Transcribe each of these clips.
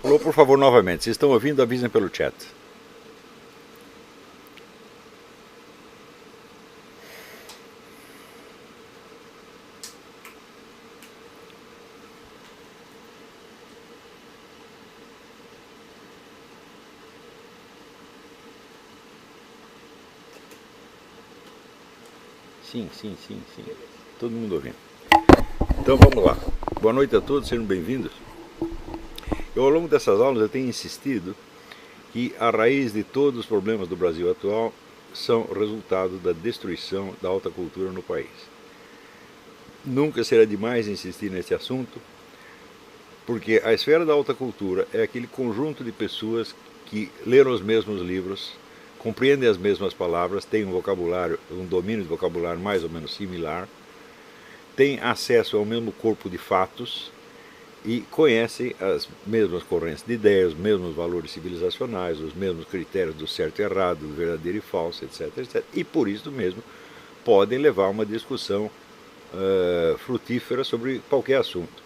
Alô, por favor, novamente. Se estão ouvindo, avisem pelo chat. Sim, sim, sim, sim. Todo mundo ouvindo. Então vamos lá. Boa noite a todos, sejam bem-vindos. Ao longo dessas aulas eu tenho insistido que a raiz de todos os problemas do Brasil atual são resultado da destruição da alta cultura no país. Nunca será demais insistir nesse assunto, porque a esfera da alta cultura é aquele conjunto de pessoas que leram os mesmos livros, compreendem as mesmas palavras, têm um vocabulário, um domínio de vocabulário mais ou menos similar, têm acesso ao mesmo corpo de fatos e conhecem as mesmas correntes de ideias, os mesmos valores civilizacionais, os mesmos critérios do certo e errado, do verdadeiro e falso, etc, etc. E por isso mesmo podem levar uma discussão frutífera sobre qualquer assunto.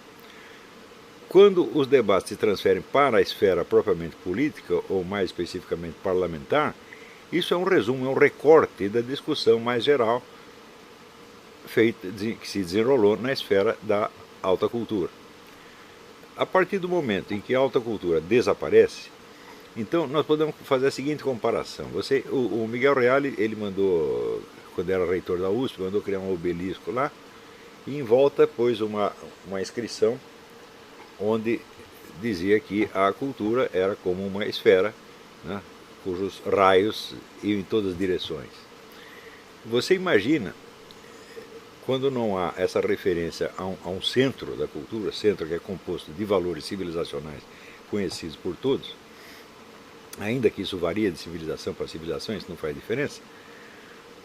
Quando os debates se transferem para a esfera propriamente política, ou mais especificamente parlamentar, isso é um resumo, é um recorte da discussão mais geral que se desenrolou na esfera da alta cultura. A partir do momento em que a alta cultura desaparece, então nós podemos fazer a seguinte comparação. O Miguel Reale, ele mandou, quando era reitor da USP, mandou criar um obelisco lá, e em volta pôs uma inscrição onde dizia que a cultura era como uma esfera, né, cujos raios iam em todas as direções. Você imagina, quando não há essa referência a um centro da cultura, centro que é composto de valores civilizacionais conhecidos por todos, ainda que isso varia de civilização para civilização, isso não faz diferença,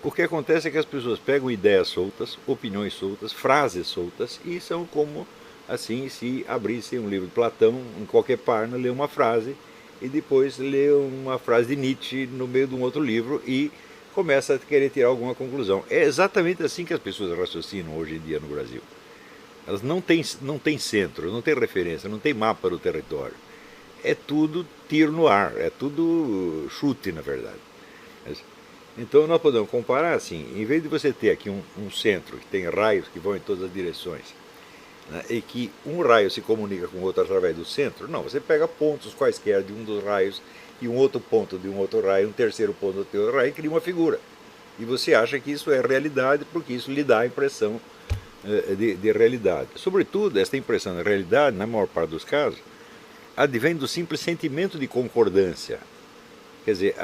o que acontece é que as pessoas pegam ideias soltas, opiniões soltas, frases soltas, e são como assim se abrisse um livro de Platão, em qualquer página, lê uma frase, e depois lê uma frase de Nietzsche no meio de um outro livro e começa a querer tirar alguma conclusão. É exatamente assim que as pessoas raciocinam hoje em dia no Brasil. Elas não têm centro, não têm referência, não têm mapa do território. É tudo tiro no ar, é tudo chute, na verdade. Então nós podemos comparar assim, em vez de você ter aqui um centro que tem raios que vão em todas as direções, né, e que um raio se comunica com o outro através do centro, não, você pega pontos quaisquer de um dos raios e um outro ponto de um outro raio, um terceiro ponto do outro raio, e cria uma figura. E você acha que isso é realidade porque isso lhe dá a impressão de realidade. Sobretudo, esta impressão de realidade, na maior parte dos casos, advém do simples sentimento de concordância. Quer dizer,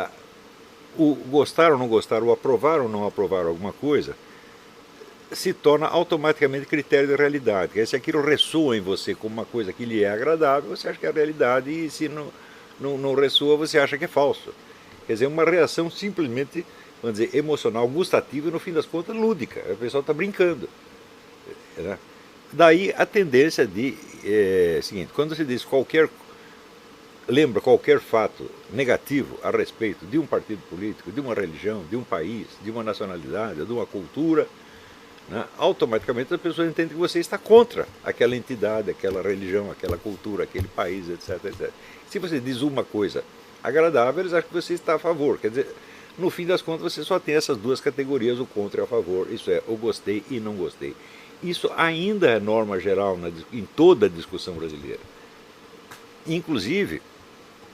o gostar ou não gostar, o aprovar ou não aprovar alguma coisa, se torna automaticamente critério de realidade. Quer dizer, se aquilo ressoa em você como uma coisa que lhe é agradável, você acha que é realidade, e se não ressoa, você acha que é falso. Quer dizer, uma reação simplesmente, vamos dizer, emocional, gustativa e, no fim das contas, lúdica. O pessoal está brincando. Né? Daí a tendência de... seguinte, quando se diz lembra qualquer fato negativo a respeito de um partido político, de uma religião, de um país, de uma nacionalidade, de uma cultura, né, automaticamente as pessoas entendem que você está contra aquela entidade, aquela religião, aquela cultura, aquele país, etc, etc. Se você diz uma coisa agradável, eles acham que você está a favor. Quer dizer, no fim das contas, você só tem essas duas categorias, o contra e a favor. Isso é, o gostei e não gostei. Isso ainda é norma geral em toda a discussão brasileira. Inclusive,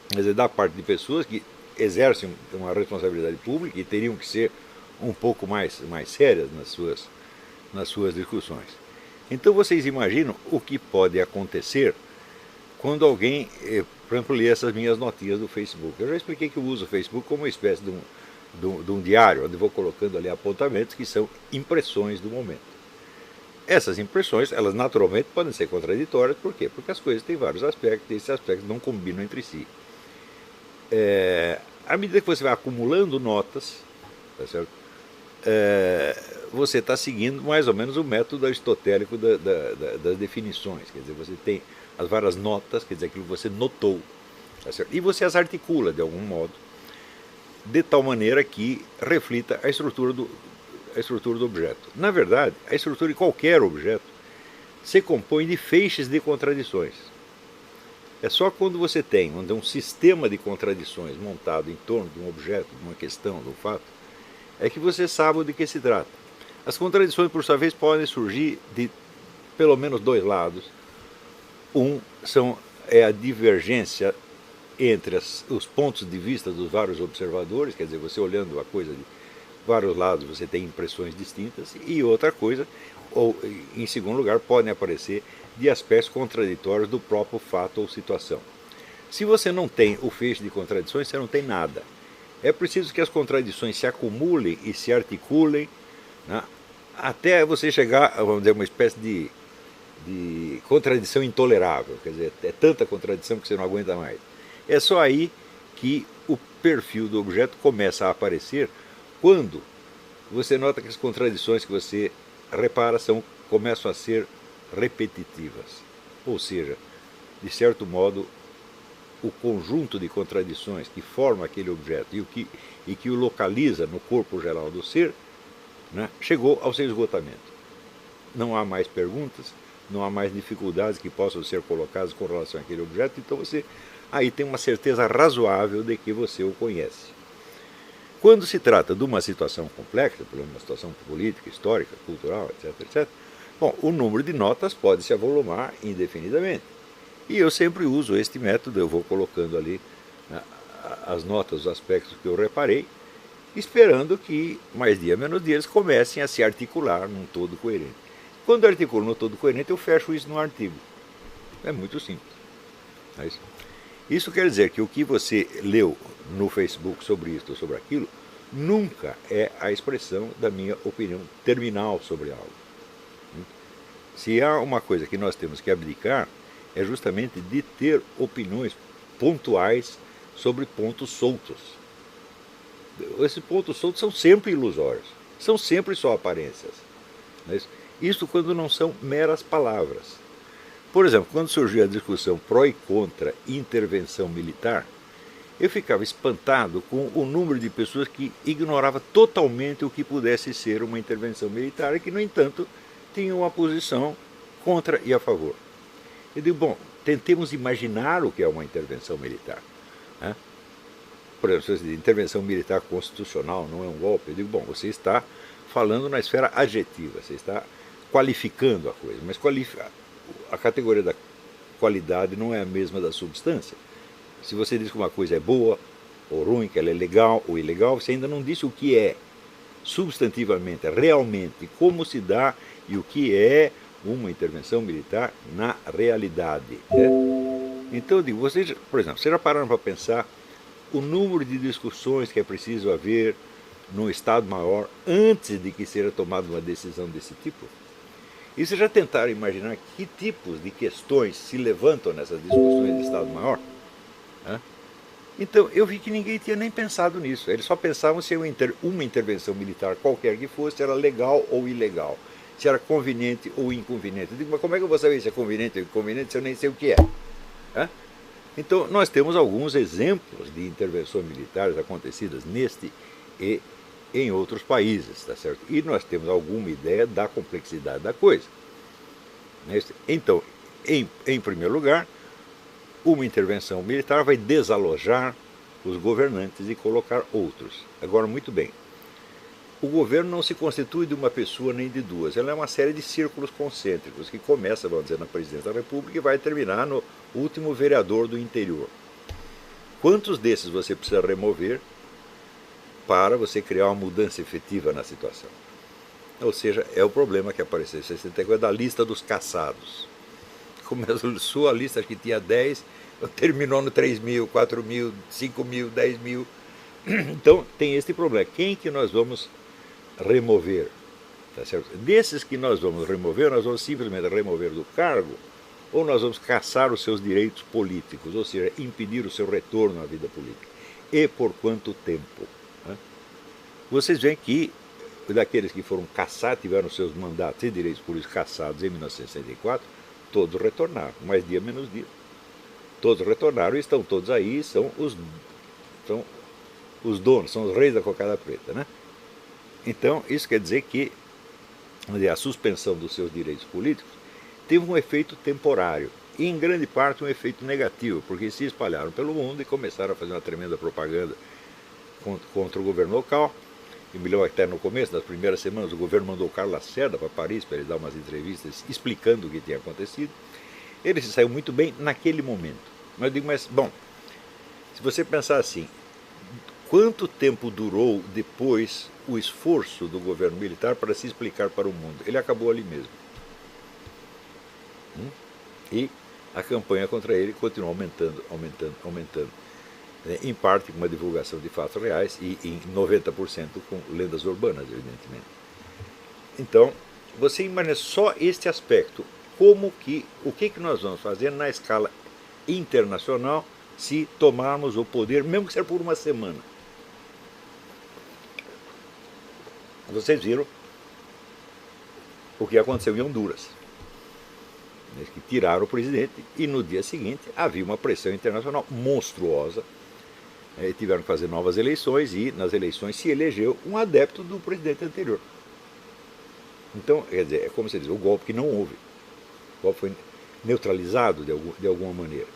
quer dizer, da parte de pessoas que exercem uma responsabilidade pública e teriam que ser um pouco mais sérias nas suas discussões. Então vocês imaginam o que pode acontecer quando alguém, por exemplo, lê essas minhas notinhas do Facebook. Eu já expliquei que eu uso o Facebook como uma espécie de um diário, onde vou colocando ali apontamentos que são impressões do momento. Essas impressões, elas naturalmente podem ser contraditórias, por quê? Porque as coisas têm vários aspectos e esses aspectos não combinam entre si. À medida que você vai acumulando notas, tá certo? Você está seguindo mais ou menos o método aristotélico das definições. Quer dizer, você tem as várias notas, quer dizer, aquilo que você notou, tá certo? E você as articula de algum modo, de tal maneira que reflita a estrutura do objeto. Na verdade, a estrutura de qualquer objeto se compõe de feixes de contradições. É só quando você tem um sistema de contradições montado em torno de um objeto, de uma questão, de um fato, é que você sabe de que se trata. As contradições, por sua vez, podem surgir de pelo menos dois lados. É a divergência entre os pontos de vista dos vários observadores, quer dizer, você olhando a coisa de vários lados, você tem impressões distintas, e outra coisa, ou em segundo lugar, podem aparecer de aspectos contraditórios do próprio fato ou situação. Se você não tem o feixe de contradições, você não tem nada. É preciso que as contradições se acumulem e se articulem, né, até você chegar, vamos dizer, uma espécie de contradição intolerável. Quer dizer, é tanta contradição que você não aguenta mais. É só aí que o perfil do objeto começa a aparecer, quando você nota que as contradições que você repara começam a ser repetitivas. Ou seja, de certo modo, o conjunto de contradições que forma aquele objeto e que o localiza no corpo geral do ser, né, chegou ao seu esgotamento. Não há mais perguntas, não há mais dificuldades que possam ser colocadas com relação àquele objeto, então você aí tem uma certeza razoável de que você o conhece. Quando se trata de uma situação complexa, por exemplo, uma situação política, histórica, cultural, etc., etc., bom, o número de notas pode se avolumar indefinidamente. E eu sempre uso este método, eu vou colocando ali, né, as notas, os aspectos que eu reparei, esperando que, mais dia menos dia, eles comecem a se articular num todo coerente. Quando eu articulo num todo coerente, eu fecho isso no artigo. É muito simples. É isso. Isso quer dizer que o que você leu no Facebook sobre isso ou sobre aquilo nunca é a expressão da minha opinião terminal sobre algo. Se há uma coisa que nós temos que abdicar, é justamente de ter opiniões pontuais sobre pontos soltos. Esses pontos soltos são sempre ilusórios, são sempre só aparências. Isso quando não são meras palavras. Por exemplo, quando surgiu a discussão pró e contra intervenção militar, eu ficava espantado com o número de pessoas que ignorava totalmente o que pudesse ser uma intervenção militar e que, no entanto, tinham uma posição contra e a favor. Eu digo, bom, tentemos imaginar o que é uma intervenção militar. Né? Por exemplo, se intervenção militar constitucional não é um golpe, eu digo, bom, você está falando na esfera adjetiva, você está qualificando a coisa, mas a categoria da qualidade não é a mesma da substância. Se você diz que uma coisa é boa ou ruim, que ela é legal ou ilegal, você ainda não disse o que é substantivamente, realmente, como se dá e o que é uma intervenção militar na realidade. Né? Então, eu digo, vocês, por exemplo, vocês já pararam para pensar o número de discussões que é preciso haver no Estado-Maior antes de que seja tomada uma decisão desse tipo? E vocês já tentaram imaginar que tipos de questões se levantam nessas discussões de Estado-Maior? Então, eu vi que ninguém tinha nem pensado nisso. Eles só pensavam se uma intervenção militar, qualquer que fosse, era legal ou ilegal. Se era conveniente ou inconveniente. Eu digo, mas como é que eu vou saber se é conveniente ou inconveniente se eu nem sei o que é? Então, nós temos alguns exemplos de intervenções militares acontecidas neste e em outros países, tá certo? E nós temos alguma ideia da complexidade da coisa. Então, em primeiro lugar, uma intervenção militar vai desalojar os governantes e colocar outros. Agora, muito bem, o governo não se constitui de uma pessoa nem de duas, ela é uma série de círculos concêntricos que começa, vamos dizer, na presidência da República e vai terminar no último vereador do interior. Quantos desses você precisa remover para você criar uma mudança efetiva na situação? Ou seja, é o problema que apareceu. Você tem coisa da lista dos caçados. Começou a lista, acho que tinha 10, terminou no 3 mil, 4 mil, 5 mil, 10 mil. Então tem esse problema. Quem que nós vamos remover? Tá certo? Desses que nós vamos remover, nós vamos simplesmente remover do cargo, ou nós vamos caçar os seus direitos políticos, ou seja, impedir o seu retorno à vida política. E por quanto tempo? Vocês veem que daqueles que foram caçados, tiveram seus mandatos e direitos políticos cassados em 1964, todos retornaram, mais dia menos dia. Todos retornaram e estão todos aí, são os donos, são os reis da cocada preta. Né? Então, isso quer dizer que a suspensão dos seus direitos políticos teve um efeito temporário. e em grande parte um efeito negativo, porque se espalharam pelo mundo e começaram a fazer uma tremenda propaganda contra o governo local. Eu me lembro até no começo, nas primeiras semanas, o governo mandou o Carlos Lacerda para Paris para ele dar umas entrevistas explicando o que tinha acontecido. Ele se saiu muito bem naquele momento. Mas eu digo, mas, bom, se você pensar assim, quanto tempo durou depois o esforço do governo militar para se explicar para o mundo? Ele acabou ali mesmo. E a campanha contra ele continua aumentando, aumentando, aumentando. Em parte com uma divulgação de fatos reais e em 90% com lendas urbanas, evidentemente. Então, você imagina só este aspecto, o que nós vamos fazer na escala internacional se tomarmos o poder, mesmo que seja por uma semana. Vocês viram o que aconteceu em Honduras, que tiraram o presidente e no dia seguinte havia uma pressão internacional monstruosa. Tiveram que fazer novas eleições e nas eleições se elegeu um adepto do presidente anterior. Então, quer dizer, é como você diz, o golpe que não houve. O golpe foi neutralizado de alguma maneira.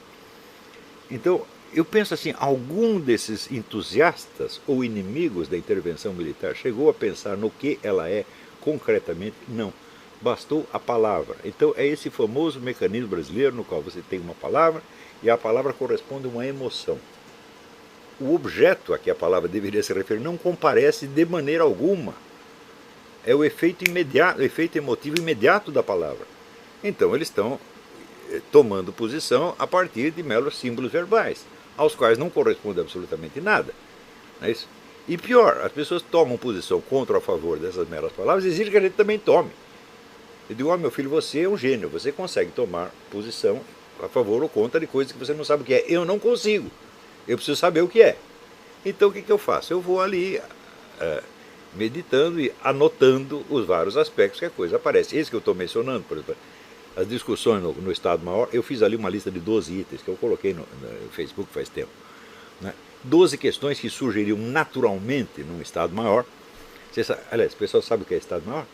Então, eu penso assim, algum desses entusiastas ou inimigos da intervenção militar chegou a pensar no que ela é concretamente? Não. Bastou a palavra. Então, é esse famoso mecanismo brasileiro no qual você tem uma palavra e a palavra corresponde a uma emoção. O objeto a que a palavra deveria se referir não comparece de maneira alguma. É o efeito imediato, o efeito emotivo imediato da palavra. Então eles estão tomando posição a partir de meros símbolos verbais, aos quais não corresponde absolutamente nada. Não é isso? E pior, as pessoas tomam posição contra ou a favor dessas meras palavras e exigem que a gente também tome. Eu digo, meu filho, você é um gênio, você consegue tomar posição a favor ou contra de coisas que você não sabe o que é. Eu não consigo. Eu preciso saber o que é. Então o que eu faço? Eu vou ali meditando e anotando os vários aspectos que a coisa aparece. Esse que eu estou mencionando, por exemplo, as discussões no Estado-Maior, eu fiz ali uma lista de 12 itens que eu coloquei no Facebook faz tempo. Né? 12 questões que surgiriam naturalmente num Estado-Maior. Aliás, o pessoal sabe o que é Estado-Maior?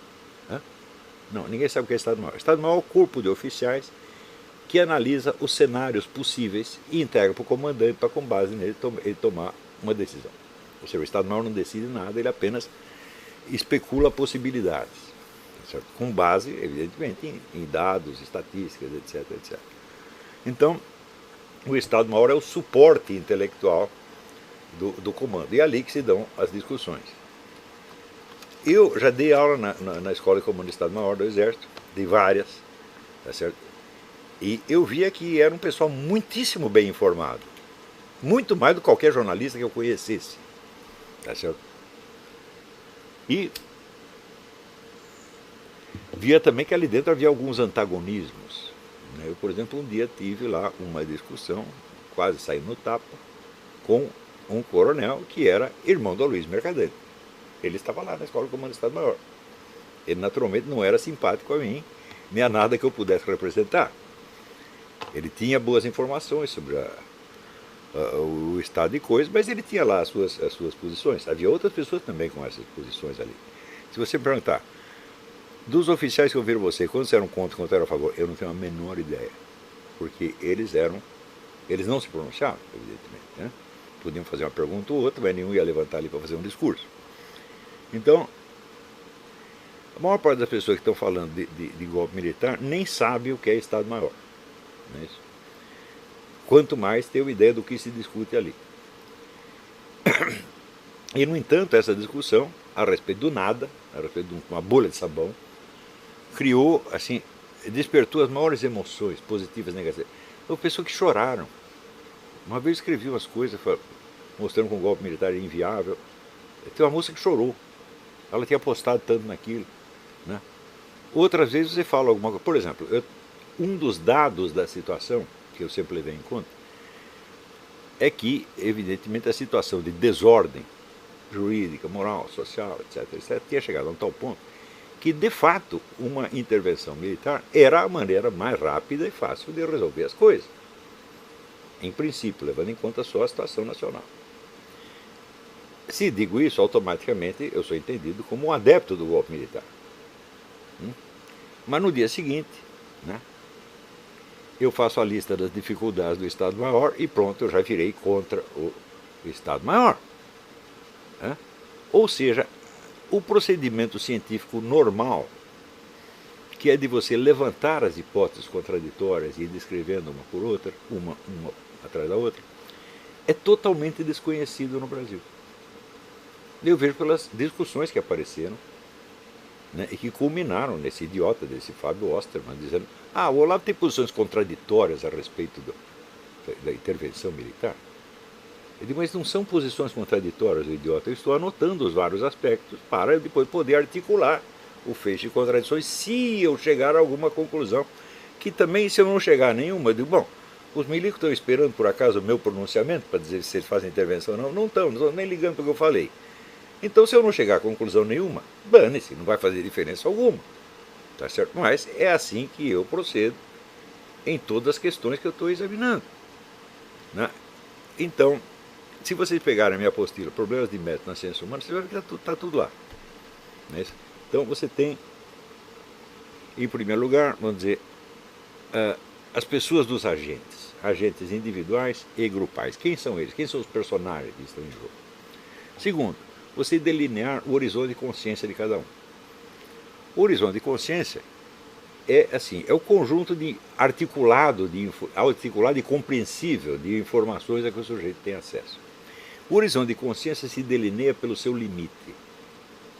Não, ninguém sabe o que é Estado-Maior. Estado-Maior é o corpo de oficiais que analisa os cenários possíveis e entrega para o comandante para, com base nele, ele tomar uma decisão. Ou seja, o Estado-Maior não decide nada, ele apenas especula possibilidades, certo? Com base, evidentemente, em dados, estatísticas, etc, etc. Então, o Estado-Maior é o suporte intelectual do comando, e é ali que se dão as discussões. Eu já dei aula na Escola de Comando do Estado-Maior do Exército, dei várias, tá certo? E eu via que era um pessoal muitíssimo bem informado. Muito mais do que qualquer jornalista que eu conhecesse. Tá certo? E via também que ali dentro havia alguns antagonismos. Eu, por exemplo, um dia tive lá uma discussão, quase saindo no tapa, com um coronel que era irmão do Luiz Mercadante. Ele estava lá na Escola de Comando do Estado-Maior. Ele naturalmente não era simpático a mim, nem a nada que eu pudesse representar. Ele tinha boas informações sobre o estado de coisas, mas ele tinha lá as suas posições. Havia outras pessoas também com essas posições ali. Se você me perguntar, dos oficiais que ouviram você, quantos eram contra e quantos eram a favor? Eu não tenho a menor ideia. Porque eles não se pronunciavam, evidentemente. Né? Podiam fazer uma pergunta ou outra, mas nenhum ia levantar ali para fazer um discurso. Então, a maior parte das pessoas que estão falando de golpe militar nem sabe o que é Estado-Maior. Não é isso? Quanto mais ter uma ideia do que se discute ali. E, no entanto, essa discussão, a respeito do nada, a respeito de uma bolha de sabão, criou, assim, despertou as maiores emoções, positivas e negativas. Houve pessoas que choraram. Uma vez eu escrevi umas coisas mostrando que o golpe militar era inviável. Tem uma moça que chorou. Ela tinha apostado tanto naquilo. Né? Outras vezes você fala alguma coisa. Por exemplo, um dos dados da situação, que eu sempre levei em conta, é que, evidentemente, a situação de desordem jurídica, moral, social, etc., etc., tinha chegado a um tal ponto que, de fato, uma intervenção militar era a maneira mais rápida e fácil de resolver as coisas. Em princípio, levando em conta só a situação nacional. Se digo isso, automaticamente eu sou entendido como um adepto do golpe militar. Mas no dia seguinte, né, eu faço a lista das dificuldades do Estado-Maior e pronto, eu já virei contra o Estado-Maior. Né? Ou seja, o procedimento científico normal, que é de você levantar as hipóteses contraditórias e ir descrevendo uma por outra, uma atrás da outra, é totalmente desconhecido no Brasil. Eu vejo pelas discussões que apareceram, né, e que culminaram nesse idiota desse Fábio Osterman, dizendo: o Olavo tem posições contraditórias a respeito da intervenção militar. Eu digo: mas não são posições contraditórias, o idiota. Eu estou anotando os vários aspectos para depois poder articular o feixe de contradições se eu chegar a alguma conclusão. Que também, se eu não chegar a nenhuma, eu digo: bom, os milicos estão esperando por acaso o meu pronunciamento para dizer se eles fazem intervenção ou não? Não estão nem ligando para o que eu falei. Então, se eu não chegar a conclusão nenhuma, dane-se, não vai fazer diferença alguma. Tá certo? Mas é assim que eu procedo em todas as questões que eu estou examinando. Né? Então, se vocês pegarem a minha apostila, Problemas de Método na Ciência Humana, vocês vão ver que está tudo lá. Né? Então, você tem, em primeiro lugar, vamos dizer, as pessoas dos agentes, agentes individuais e grupais. Quem são eles? Quem são os personagens que estão em jogo? Segundo, você delinear o horizonte de consciência de cada um. O horizonte de consciência é assim, é o conjunto de articulado e compreensível de informações a que o sujeito tem acesso. O horizonte de consciência se delineia pelo seu limite.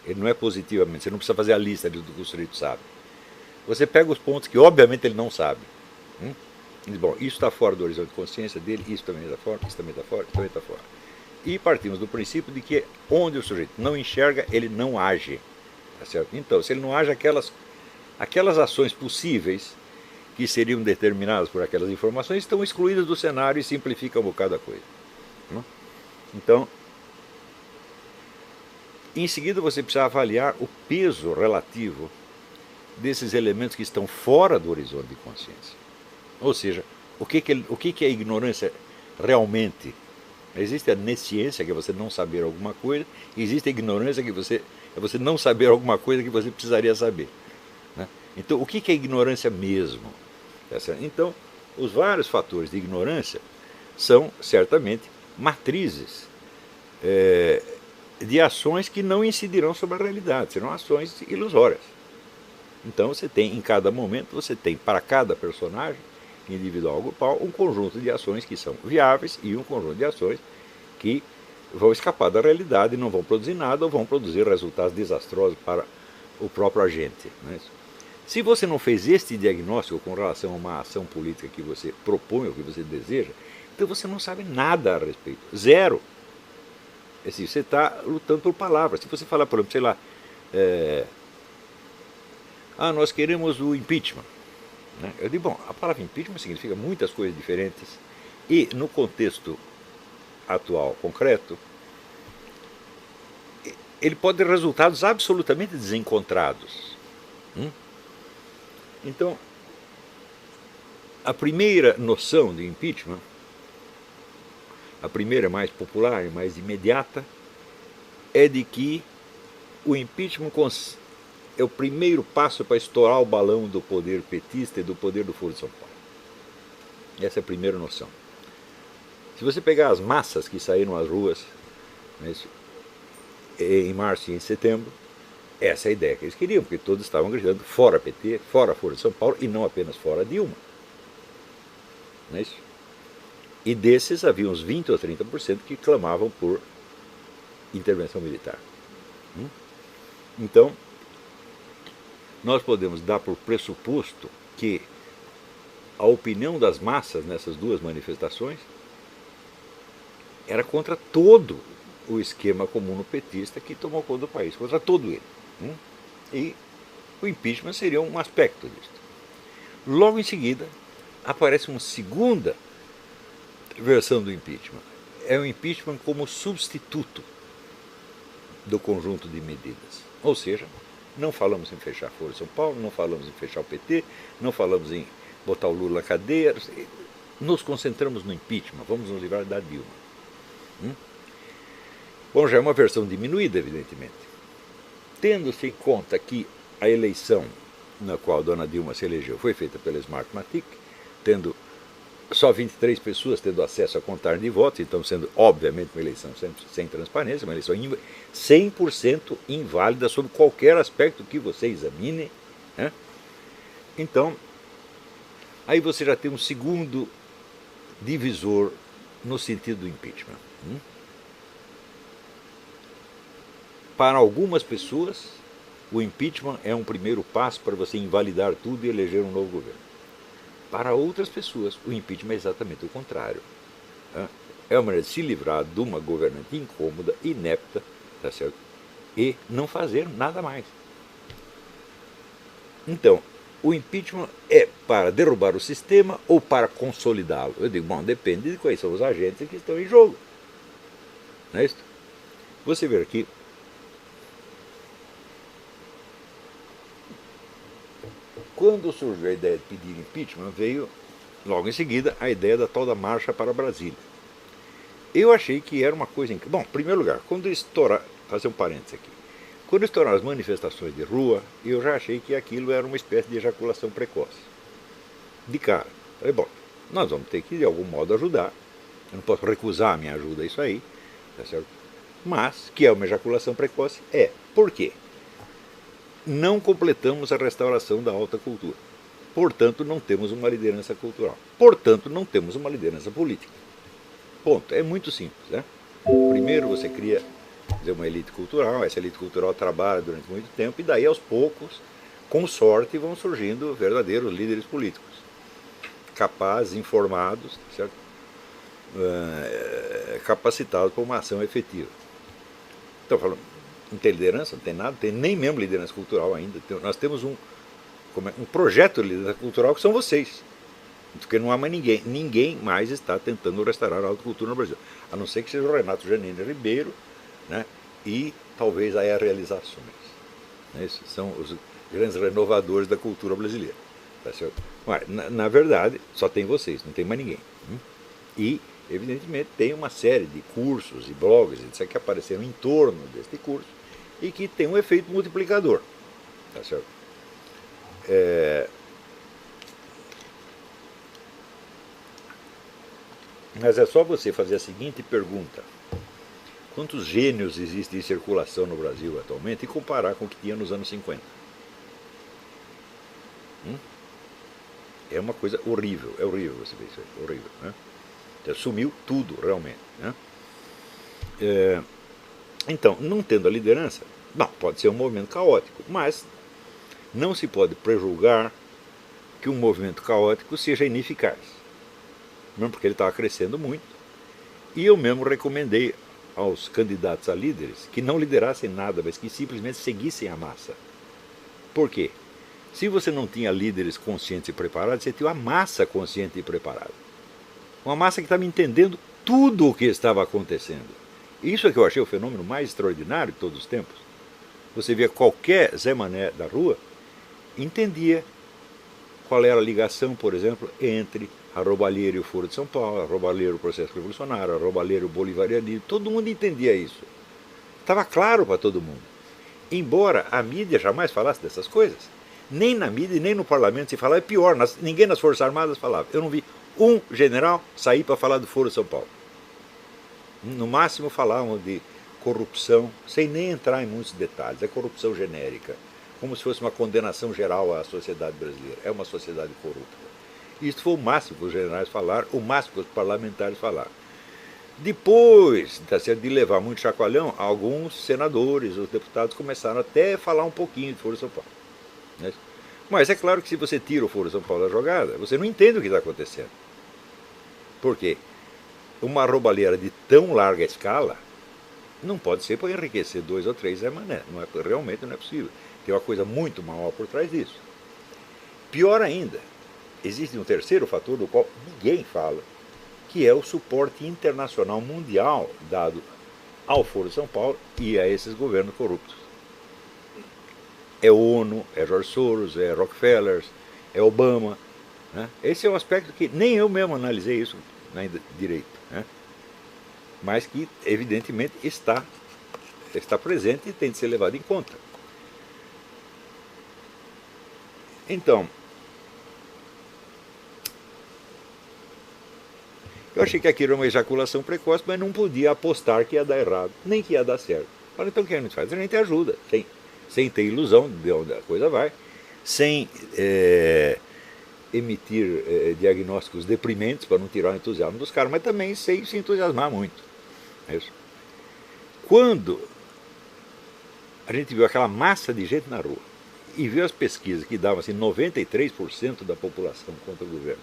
Ele não é positivamente, você não precisa fazer a lista do que o sujeito sabe. Você pega os pontos que obviamente ele não sabe. Diz: bom, isso está fora do horizonte de consciência dele, isso também está fora, isso também está fora, isso também está fora. E partimos do princípio de que onde o sujeito não enxerga, ele não age. Tá certo? Então, se ele não age, aquelas ações possíveis que seriam determinadas por aquelas informações estão excluídas do cenário e simplifica um bocado a coisa. Então, em seguida você precisa avaliar o peso relativo desses elementos que estão fora do horizonte de consciência. Ou seja, o que é a ignorância realmente? Existe a nesciência, que é você não saber alguma coisa, e existe a ignorância, que é você não saber alguma coisa que você precisaria saber. Né? Então, o que é ignorância mesmo? Então, os vários fatores de ignorância são, certamente, matrizes de ações que não incidirão sobre a realidade, serão ações ilusórias. Então, você tem, em cada momento, você tem para cada personagem, individual ou grupal, um conjunto de ações que são viáveis e um conjunto de ações que vão escapar da realidade e não vão produzir nada ou vão produzir resultados desastrosos para o próprio agente. Não é isso? Se você não fez este diagnóstico com relação a uma ação política que você propõe ou que você deseja, então você não sabe nada a respeito. Zero. Assim, você está lutando por palavras. Se você falar, por exemplo, sei lá, nós queremos o impeachment. Eu digo: bom, a palavra impeachment significa muitas coisas diferentes e, no contexto atual, concreto, ele pode ter resultados absolutamente desencontrados. Então, a primeira noção de impeachment, a primeira mais popular e mais imediata, é de que o impeachment é o primeiro passo para estourar o balão do poder petista e do poder do Foro de São Paulo. Essa é a primeira noção. Se você pegar as massas que saíram às ruas, né, em março e em setembro, essa é a ideia que eles queriam, porque todos estavam gritando fora PT, fora Foro de São Paulo e não apenas fora Dilma. Não é isso? E desses havia uns 20 ou 30% que clamavam por intervenção militar. Então, nós podemos dar por pressuposto que a opinião das massas nessas duas manifestações era contra todo o esquema comunopetista que tomou conta do país, contra todo ele. E o impeachment seria um aspecto disso. Logo em seguida, aparece uma segunda versão do impeachment. É o impeachment como substituto do conjunto de medidas. Ou seja, não falamos em fechar a Folha de São Paulo, não falamos em fechar o PT, não falamos em botar o Lula na cadeia, nos concentramos no impeachment, vamos nos livrar da Dilma. Bom, já é uma versão diminuída, evidentemente. Tendo-se em conta que a eleição na qual a dona Dilma se elegeu foi feita pela Smartmatic, tendo só 23 pessoas tendo acesso à contagem de votos, então sendo, obviamente, uma eleição sem transparência, uma eleição 100% inválida sob qualquer aspecto que você examine, né? Então, aí você já tem um segundo divisor no sentido do impeachment. Para algumas pessoas, o impeachment é um primeiro passo para você invalidar tudo e eleger um novo governo. Para outras pessoas, o impeachment é exatamente o contrário. É uma maneira de se livrar de uma governante incômoda, inepta, tá certo? E não fazer nada mais. Então, o impeachment é para derrubar o sistema ou para consolidá-lo? Eu digo, bom, depende de quais são os agentes que estão em jogo. Não é isso? Você vê aqui. Quando surgiu a ideia de pedir impeachment, veio logo em seguida a ideia da tal da marcha para Brasília. Eu achei que era uma coisa incrível. Bom, em primeiro lugar, quando estourar, fazer um parênteses aqui. Quando estouraram as manifestações de rua, eu já achei que aquilo era uma espécie de ejaculação precoce. De cara. Falei, bom, nós vamos ter que de algum modo ajudar. Eu não posso recusar a minha ajuda a isso aí, tá certo? Mas, que é uma ejaculação precoce, é. Por quê? Não completamos a restauração da alta cultura. Portanto, não temos uma liderança cultural. Portanto, não temos uma liderança política. Ponto. É muito simples, né? Primeiro você cria uma elite cultural, essa elite cultural trabalha durante muito tempo e daí aos poucos, com sorte, vão surgindo verdadeiros líderes políticos. Capazes, informados, certo? Capacitados para uma ação efetiva. Então, falando, não tem liderança, não tem nada, não tem nem mesmo liderança cultural ainda. Nós temos um projeto de liderança cultural que são vocês. Porque não há mais ninguém. Ninguém mais está tentando restaurar a alta cultura no Brasil. A não ser que seja o Renato Janine Ribeiro, né, e talvez a Realizações. Né, esses são os grandes renovadores da cultura brasileira. Tá certo? Mas, na verdade, só tem vocês, não tem mais ninguém. E, evidentemente, tem uma série de cursos e blogs etc., que apareceram em torno deste curso e que tem um efeito multiplicador. Tá certo? Mas é só você fazer a seguinte pergunta: quantos gênios existem em circulação no Brasil atualmente e comparar com o que tinha nos anos 50? É uma coisa horrível, é horrível você ver isso aí, horrível, né? Sumiu tudo realmente, né? Então, não tendo a liderança, bom, pode ser um movimento caótico, mas não se pode prejulgar que um movimento caótico seja ineficaz, mesmo porque ele estava crescendo muito. E eu mesmo recomendei aos candidatos a líderes que não liderassem nada, mas que simplesmente seguissem a massa. Por quê? Se você não tinha líderes conscientes e preparados, você tinha uma massa consciente e preparada. Uma massa que estava entendendo tudo o que estava acontecendo. Isso é que eu achei o fenômeno mais extraordinário de todos os tempos. Você via qualquer Zé Mané da rua, entendia qual era a ligação, por exemplo, entre a roubalheira e o Foro de São Paulo, a roubalheira e o processo revolucionário, a roubalheira e o bolivarianismo. Todo mundo entendia isso. Estava claro para todo mundo. Embora a mídia jamais falasse dessas coisas, nem na mídia nem no parlamento se falava. É pior, ninguém nas Forças Armadas falava. Eu não vi um general sair para falar do Foro de São Paulo. No máximo falavam de corrupção, sem nem entrar em muitos detalhes. É corrupção genérica, como se fosse uma condenação geral à sociedade brasileira. É uma sociedade corrupta. Isso foi o máximo que os generais falaram, o máximo que os parlamentares falaram. Depois de levar muito chacoalhão, alguns senadores, os deputados começaram até a falar um pouquinho de Foro de São Paulo. Mas é claro que se você tira o Foro de São Paulo da jogada, você não entende o que está acontecendo. Por quê? Uma roubalheira de tão larga escala não pode ser para enriquecer 2 ou 3 Zé Mané. Realmente não é possível. Tem uma coisa muito maior por trás disso. Pior ainda, existe um terceiro fator do qual ninguém fala, que é o suporte internacional mundial dado ao Foro de São Paulo e a esses governos corruptos. É ONU, é George Soros, é Rockefeller, é Obama. Né? Esse é um aspecto que nem eu mesmo analisei isso direito. Né? Mas que, evidentemente, está presente e tem de ser levado em conta. Então, Eu achei que aquilo era uma ejaculação precoce, mas não podia apostar que ia dar errado, nem que ia dar certo. Falei, então o que a gente faz? A gente ajuda, sem ter ilusão de onde a coisa vai, sem emitir diagnósticos deprimentes para não tirar o entusiasmo dos caras, mas também sem se entusiasmar muito. É isso. Quando a gente viu aquela massa de gente na rua e viu as pesquisas que davam assim, 93% da população contra o governo,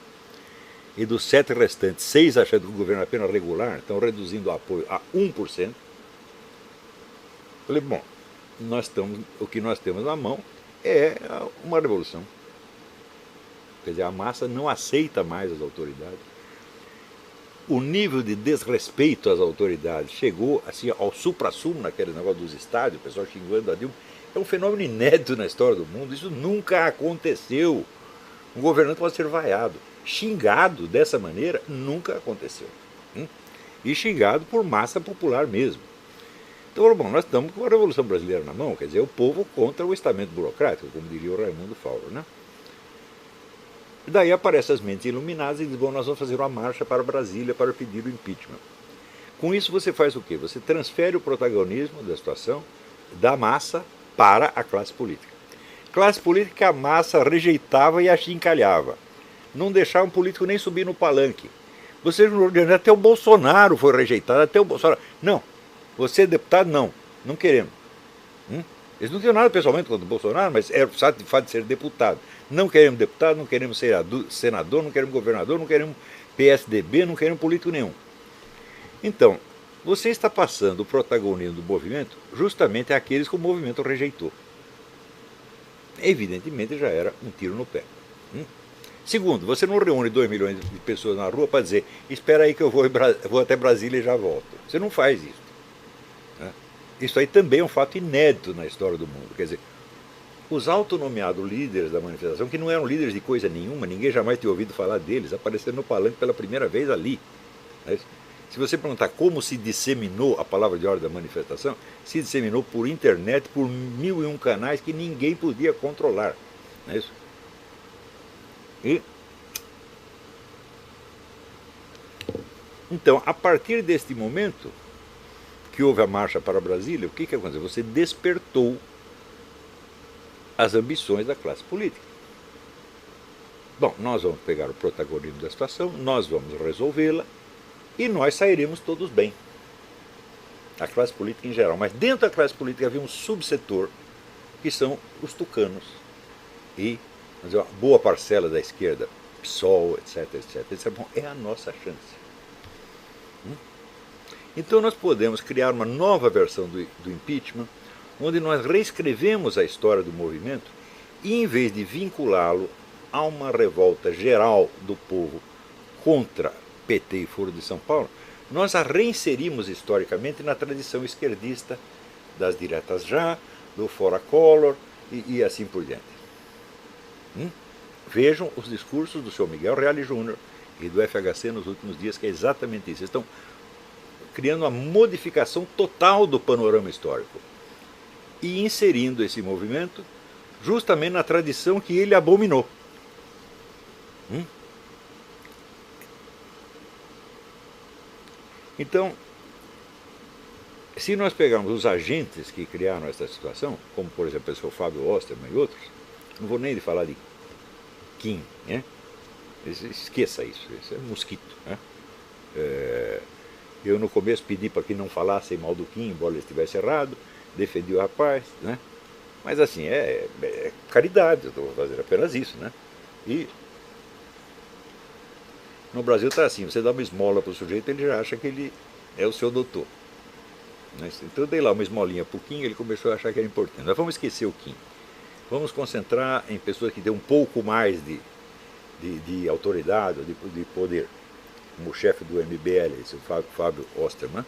e dos 7 restantes, 6 achando que o governo é apenas regular, estão reduzindo o apoio a 1%, falei, bom, o que nós temos na mão é uma revolução. Quer dizer, a massa não aceita mais as autoridades. O nível de desrespeito às autoridades chegou assim, ao supra-sumo naquele negócio dos estádios, o pessoal xingando a Dilma. É um fenômeno inédito na história do mundo, isso nunca aconteceu. Um governante pode ser vaiado. Xingado dessa maneira nunca aconteceu. E xingado por massa popular mesmo. Então, bom, nós estamos com a Revolução Brasileira na mão, quer dizer, o povo contra o estamento burocrático, como diria o Raimundo Fauro, né? E daí aparecem as mentes iluminadas e dizem, bom, nós vamos fazer uma marcha para Brasília para pedir o impeachment. Com isso você faz o quê? Você transfere o protagonismo da situação da massa para a classe política. Classe política que a massa rejeitava e achincalhava. Não deixava um político nem subir no palanque. Você, até o Bolsonaro foi rejeitado, até o Bolsonaro. Não, você é deputado? Não, não queremos. Eles não tinham nada pessoalmente contra o Bolsonaro, mas é o fato de ser deputado. Não queremos deputado, não queremos senador, não queremos governador, não queremos PSDB, não queremos político nenhum. Então, você está passando o protagonismo do movimento justamente àqueles que o movimento rejeitou. Evidentemente já era um tiro no pé. Segundo, você não reúne 2 milhões de pessoas na rua para dizer, espera aí que eu vou até Brasília e já volto. Você não faz isso. Isso aí também é um fato inédito na história do mundo. Quer dizer, os autonomeados líderes da manifestação, que não eram líderes de coisa nenhuma, ninguém jamais tinha ouvido falar deles, apareceram no palanque pela primeira vez ali. Se você perguntar como se disseminou a palavra de ordem da manifestação, se disseminou por internet, por 1001 canais que ninguém podia controlar. Não é isso? Então, a partir deste momento que houve a marcha para Brasília, o que aconteceu? Você despertou as ambições da classe política. Bom, nós vamos pegar o protagonismo da situação, nós vamos resolvê-la e nós sairemos todos bem. A classe política em geral. Mas dentro da classe política havia um subsetor que são os tucanos e uma boa parcela da esquerda, PSOL, etc, etc. Isso é a nossa chance. Então nós podemos criar uma nova versão do impeachment, onde nós reescrevemos a história do movimento e, em vez de vinculá-lo a uma revolta geral do povo contra PT e Foro de São Paulo, nós a reinserimos historicamente na tradição esquerdista das diretas já, do Fora Collor e assim por diante. Vejam os discursos do senhor Miguel Reale Júnior e do FHC nos últimos dias, que é exatamente isso. Eles estão criando uma modificação total do panorama histórico e inserindo esse movimento justamente na tradição que ele abominou. Então, se nós pegarmos os agentes que criaram essa situação, como por exemplo o senhor Fábio Osterman e outros, não vou nem falar de Kim, né? Esqueça isso é mosquito, né? Eu no começo pedi para que não falassem mal do Kim, embora ele estivesse errado, defendi o rapaz, né? Mas assim, é caridade, eu estou fazendo apenas isso, né? E no Brasil está assim, você dá uma esmola para o sujeito, ele já acha que ele é o seu doutor. Então eu dei lá uma esmolinha para o Kim, ele começou a achar que era importante. Nós vamos esquecer o Kim. Vamos concentrar em pessoas que têm um pouco mais de autoridade, de poder, como o chefe do MBL, esse Fábio Osterman.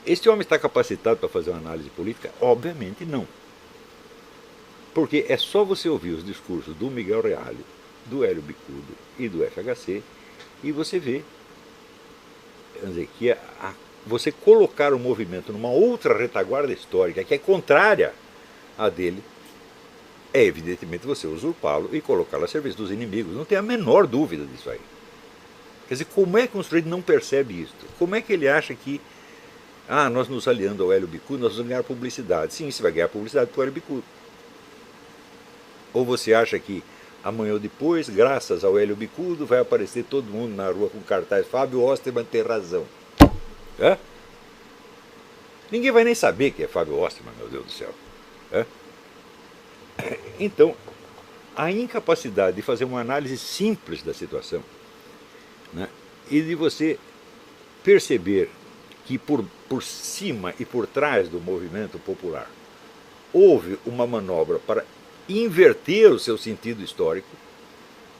Este homem está capacitado para fazer uma análise política? Obviamente não. Porque é só você ouvir os discursos do Miguel Reale, do Hélio Bicudo e do FHC, e você vê, quer dizer, que você colocar o movimento numa outra retaguarda histórica que é contrária à dele, é evidentemente você usurpá-lo e colocá-lo a serviço dos inimigos. Não tem a menor dúvida disso aí. Quer dizer, como é que um sujeito não percebe isso? Como é que ele acha que, nós nos aliando ao Hélio Bicudo, nós vamos ganhar publicidade? Sim, você vai ganhar publicidade para o Hélio Bicudo. Ou você acha que amanhã ou depois, graças ao Hélio Bicudo, vai aparecer todo mundo na rua com cartaz Fábio Osterman tem razão? É? Ninguém vai nem saber que é Fábio Osterman, meu Deus do céu. É? Então, a incapacidade de fazer uma análise simples da situação, né, e de você perceber que por cima e por trás do movimento popular houve uma manobra para inverter o seu sentido histórico.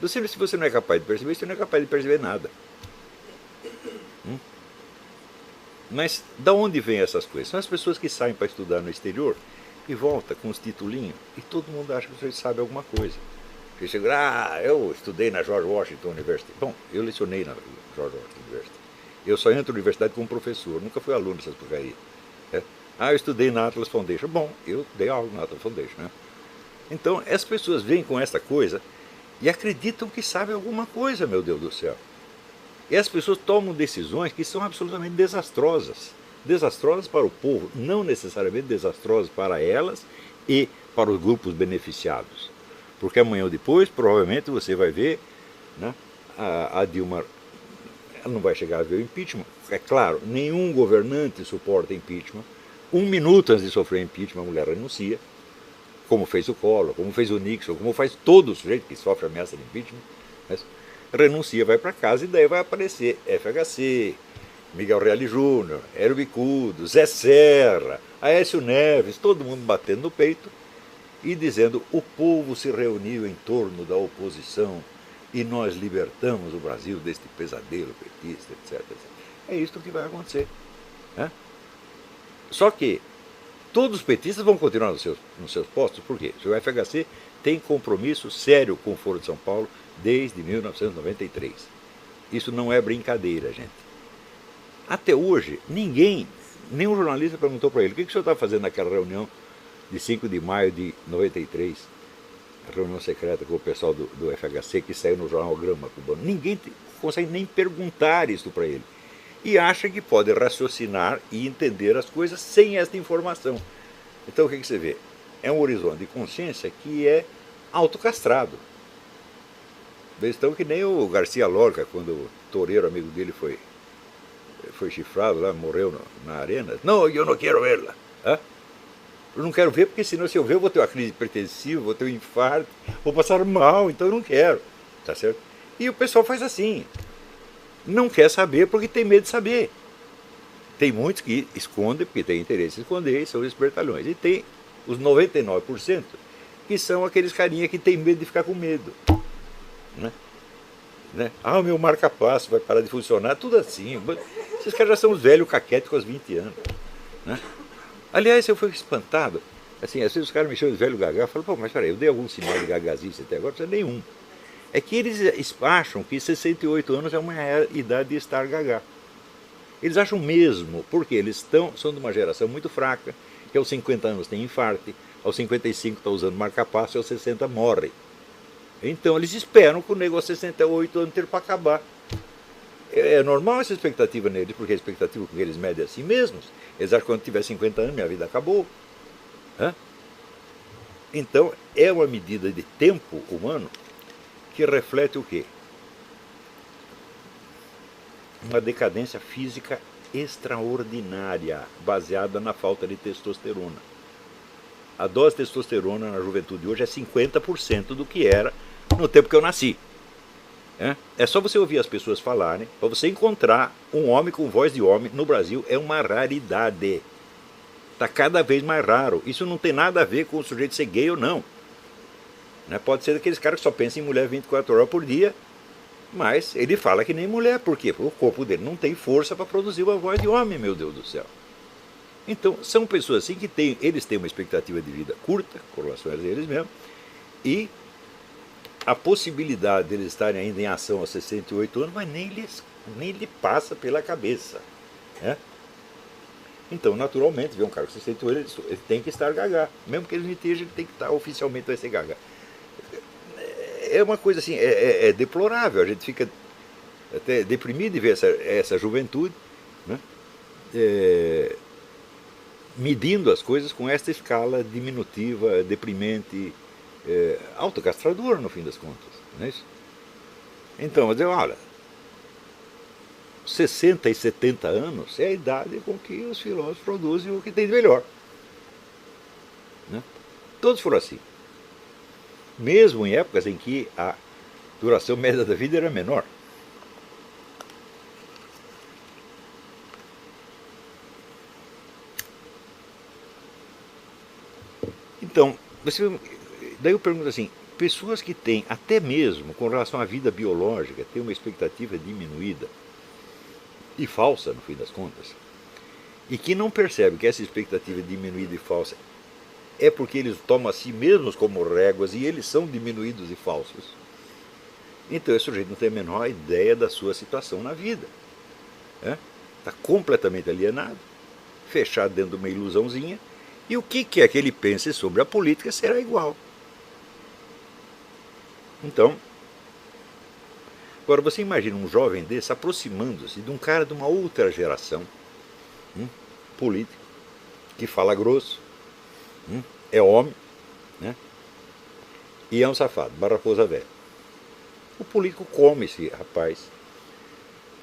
Se você não é capaz de perceber, você não é capaz de perceber nada. Mas da onde vêm essas coisas? São as pessoas que saem para estudar no exterior e voltam com os titulinhos e todo mundo acha que você sabe alguma coisa. Você chega, eu estudei na George Washington University. Bom, eu lecionei na George Washington University. Eu só entro na universidade como professor, nunca fui aluno dessas porcarias. Eu estudei na Atlas Foundation. Bom, eu dei aula na Atlas Foundation, né? Então, as pessoas vêm com essa coisa e acreditam que sabem alguma coisa, meu Deus do céu. E as pessoas tomam decisões que são absolutamente desastrosas. Desastrosas para o povo, não necessariamente desastrosas para elas e para os grupos beneficiados. Porque amanhã ou depois, provavelmente, você vai ver, né, a Dilma não vai chegar a ver o impeachment. É claro, nenhum governante suporta impeachment. 1 minuto antes de sofrer impeachment, a mulher renuncia, como fez o Collor, como fez o Nixon, como faz todo sujeito que sofre ameaça de impeachment. Mas renuncia, vai para casa e daí vai aparecer FHC, Miguel Reale Júnior, Hélio Bicudo, Zé Serra, Aécio Neves, todo mundo batendo no peito e dizendo: o povo se reuniu em torno da oposição e nós libertamos o Brasil deste pesadelo petista, etc. É isso que vai acontecer. Né? Só que todos os petistas vão continuar nos seus postos, por quê? O FHC tem compromisso sério com o Foro de São Paulo desde 1993. Isso não é brincadeira, gente. Até hoje, nenhum jornalista perguntou para ele: o que o senhor está fazendo naquela reunião de 5 de maio de 93, a reunião secreta com o pessoal do FHC que saiu no jornal Grama Cubano? Ninguém consegue nem perguntar isso para ele. E acha que pode raciocinar e entender as coisas sem esta informação. Então o que você vê? É um horizonte de consciência que é autocastrado. Eles estão que nem o Garcia Lorca, quando o toureiro amigo dele foi chifrado lá, morreu na arena. Não, eu não quero vê-la. Eu não quero ver porque senão se eu ver eu vou ter uma crise hipertensiva, vou ter um infarto, vou passar mal, então eu não quero. Tá certo? E o pessoal faz assim. Não quer saber porque tem medo de saber. Tem muitos que escondem porque tem interesse em esconder e são os espertalhões. E tem os 99% que são aqueles carinha que tem medo de ficar com medo. Né? O meu marca-passo vai parar de funcionar, tudo assim. Esses caras já são os velhos caquéticos aos 20 anos. Né? Aliás, eu fui espantado. Assim, às vezes os caras me chamam de velho gaga. Eu falo: pô, mas peraí, eu dei algum sinal de gagazice até agora? Não sei nenhum. É que eles acham que 68 anos é uma idade de estar gaga. Eles acham mesmo, porque eles são de uma geração muito fraca, que aos 50 anos tem infarto, aos 55 está usando marca-passo e aos 60 morre. Então eles esperam que o negócio aos 68 anos ter para acabar. É normal essa expectativa neles, porque a expectativa com que eles medem é assim mesmos. Eles acham que quando tiver 50 anos minha vida acabou. Então é uma medida de tempo humano que reflete o quê? Uma decadência física extraordinária, baseada na falta de testosterona. A dose de testosterona na juventude hoje é 50% do que era no tempo que eu nasci. É só você ouvir as pessoas falarem, para você encontrar um homem com voz de homem no Brasil é uma raridade. Está cada vez mais raro. Isso não tem nada a ver com o sujeito ser gay ou não. Pode ser daqueles caras que só pensam em mulher 24 horas por dia, mas ele fala que nem mulher. Por quê? Porque o corpo dele não tem força para produzir uma voz de homem, meu Deus do céu. Então, são pessoas assim que eles têm uma expectativa de vida curta, com relação a eles mesmos, e a possibilidade deles estarem ainda em ação aos 68 anos, mas nem lhe passa pela cabeça. Então, naturalmente, ver um cara com 68 anos, ele tem que estar gaga. Mesmo que ele não esteja, ele tem que estar oficialmente, vai ser gaga. É uma coisa assim, é deplorável. A gente fica até deprimido de ver essa juventude, né, é, medindo as coisas com esta escala diminutiva, deprimente, autocastradora no fim das contas. Não é isso? Então, eu digo, olha, 60 e 70 anos é a idade com que os filósofos produzem o que tem de melhor. Né? Todos foram assim. Mesmo em épocas em que a duração média da vida era menor. Então, daí eu pergunto assim, pessoas que têm, até mesmo com relação à vida biológica, têm uma expectativa diminuída e falsa, no fim das contas, e que não percebem que essa expectativa diminuída e falsa é porque eles tomam a si mesmos como réguas e eles são diminuídos e falsos. Então esse sujeito não tem a menor ideia da sua situação na vida. Está completamente alienado, fechado dentro de uma ilusãozinha, e o que quer que ele pense sobre a política será igual. Então, agora você imagina um jovem desse aproximando-se de um cara de uma outra geração, político, que fala grosso, é homem, né? E é um safado, barraposa velha. O político come esse rapaz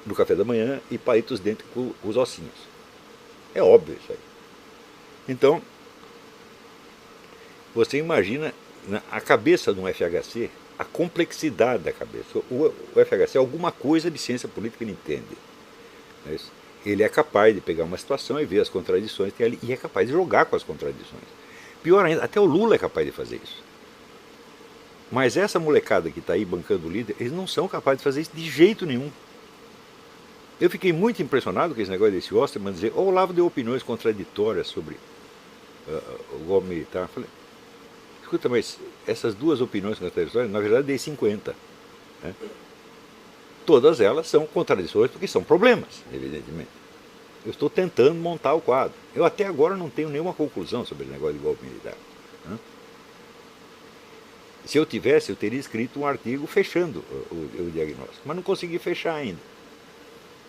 no café da manhã e palita os dentes com os ossinhos. É óbvio isso aí. Então, você imagina a cabeça de um FHC, a complexidade da cabeça. O FHC é alguma coisa de ciência política, ele entende. É isso. Ele é capaz de pegar uma situação e ver as contradições que tem ali, e é capaz de jogar com as contradições. Pior ainda, até o Lula é capaz de fazer isso. Mas essa molecada que está aí bancando o líder, eles não são capazes de fazer isso de jeito nenhum. Eu fiquei muito impressionado com esse negócio desse Osterman dizer, o Olavo deu opiniões contraditórias sobre o golpe militar. Eu falei, escuta, mas essas duas opiniões contraditórias, na verdade, eu dei 50. Né? Todas elas são contradições porque são problemas, evidentemente. Eu estou tentando montar o quadro. Eu até agora não tenho nenhuma conclusão sobre o negócio de golpe militar. Né? Se eu tivesse, eu teria escrito um artigo fechando o diagnóstico, mas não consegui fechar ainda.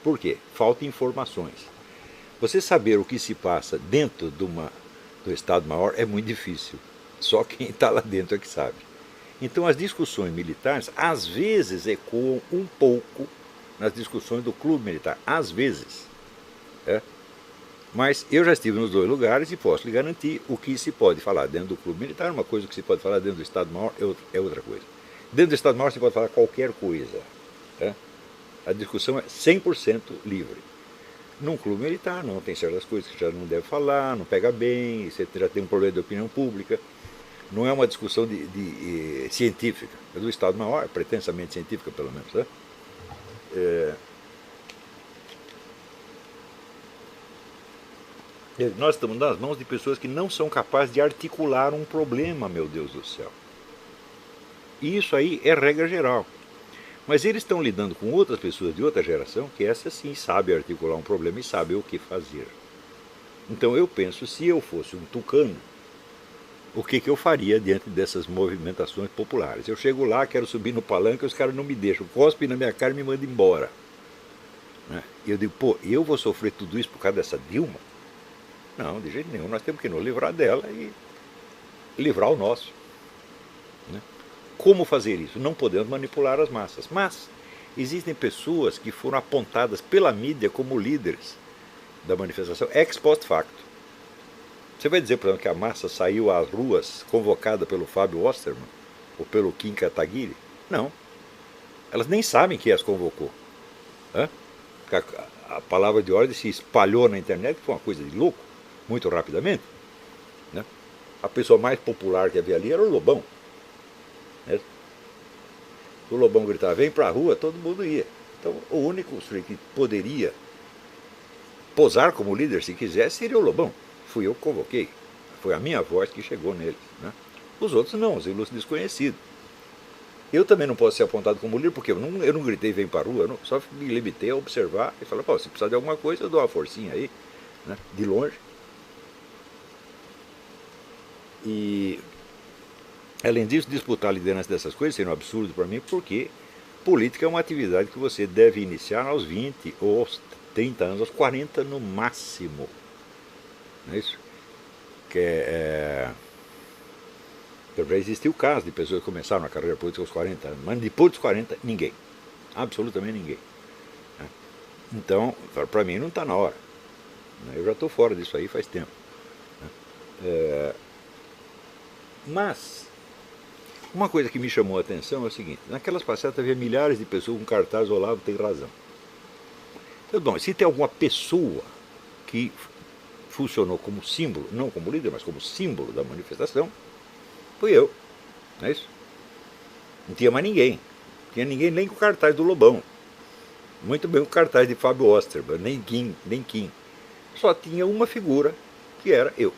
Por quê? Falta informações. Você saber o que se passa dentro do Estado-Maior é muito difícil. Só quem está lá dentro é que sabe. Então as discussões militares às vezes ecoam um pouco nas discussões do clube militar. Às vezes. Mas eu já estive nos dois lugares e posso lhe garantir o que se pode falar dentro do clube militar, uma coisa que se pode falar dentro do Estado-Maior é outra coisa. Dentro do Estado-Maior se pode falar qualquer coisa. A discussão é 100% livre. Num clube militar não, tem certas coisas que já não deve falar, não pega bem, você já tem um problema de opinião pública. Não é uma discussão científica. É do Estado-Maior, pretensamente científica pelo menos. Nós estamos nas mãos de pessoas que não são capazes de articular um problema, meu Deus do céu. E isso aí é regra geral. Mas eles estão lidando com outras pessoas de outra geração que essas sim sabem articular um problema e sabem o que fazer. Então eu penso, se eu fosse um tucano, o que eu faria diante dessas movimentações populares? Eu chego lá, quero subir no palanque, os caras não me deixam, cospem na minha cara e me mandam embora. E eu digo, pô, eu vou sofrer tudo isso por causa dessa Dilma? Não, de jeito nenhum, nós temos que nos livrar dela e livrar o nosso. Como fazer isso? Não podemos manipular as massas. Mas existem pessoas que foram apontadas pela mídia como líderes da manifestação ex post facto. Você vai dizer, por exemplo, que a massa saiu às ruas convocada pelo Fábio Osterman ou pelo Kim Kataguiri? Não. Elas nem sabem quem as convocou. A palavra de ordem se espalhou na internet, foi uma coisa de louco, muito rapidamente. A pessoa mais popular que havia ali era o Lobão. O Lobão gritava, vem pra rua, todo mundo ia. Então o único sujeito que poderia posar como líder se quisesse seria o Lobão. Fui eu que convoquei. Foi a minha voz que chegou neles. Os outros não, os ilustres desconhecidos. Eu também não posso ser apontado como líder, porque eu não gritei vem pra rua, eu só me limitei a observar e falar, se precisar de alguma coisa, eu dou uma forcinha aí, de longe. E além disso, disputar a liderança dessas coisas seria um absurdo para mim, porque política é uma atividade que você deve iniciar aos 20 ou aos 30 anos, aos 40 no máximo. Não é isso? Já existiu o caso de pessoas que começaram a carreira política aos 40 anos, mas depois dos 40, ninguém. Absolutamente ninguém. Então, para mim não está na hora. Eu já estou fora disso aí faz tempo. Mas, uma coisa que me chamou a atenção é o seguinte: naquelas passeatas havia milhares de pessoas com cartaz Olavo tem razão. Então, bom, se tem alguma pessoa que funcionou como símbolo, não como líder, mas como símbolo da manifestação, fui eu. Não é isso? Não tinha mais ninguém. Não tinha ninguém nem com o cartaz do Lobão. Muito bem o cartaz de Fábio Osterman, nem Kim. Só tinha uma figura, que era eu.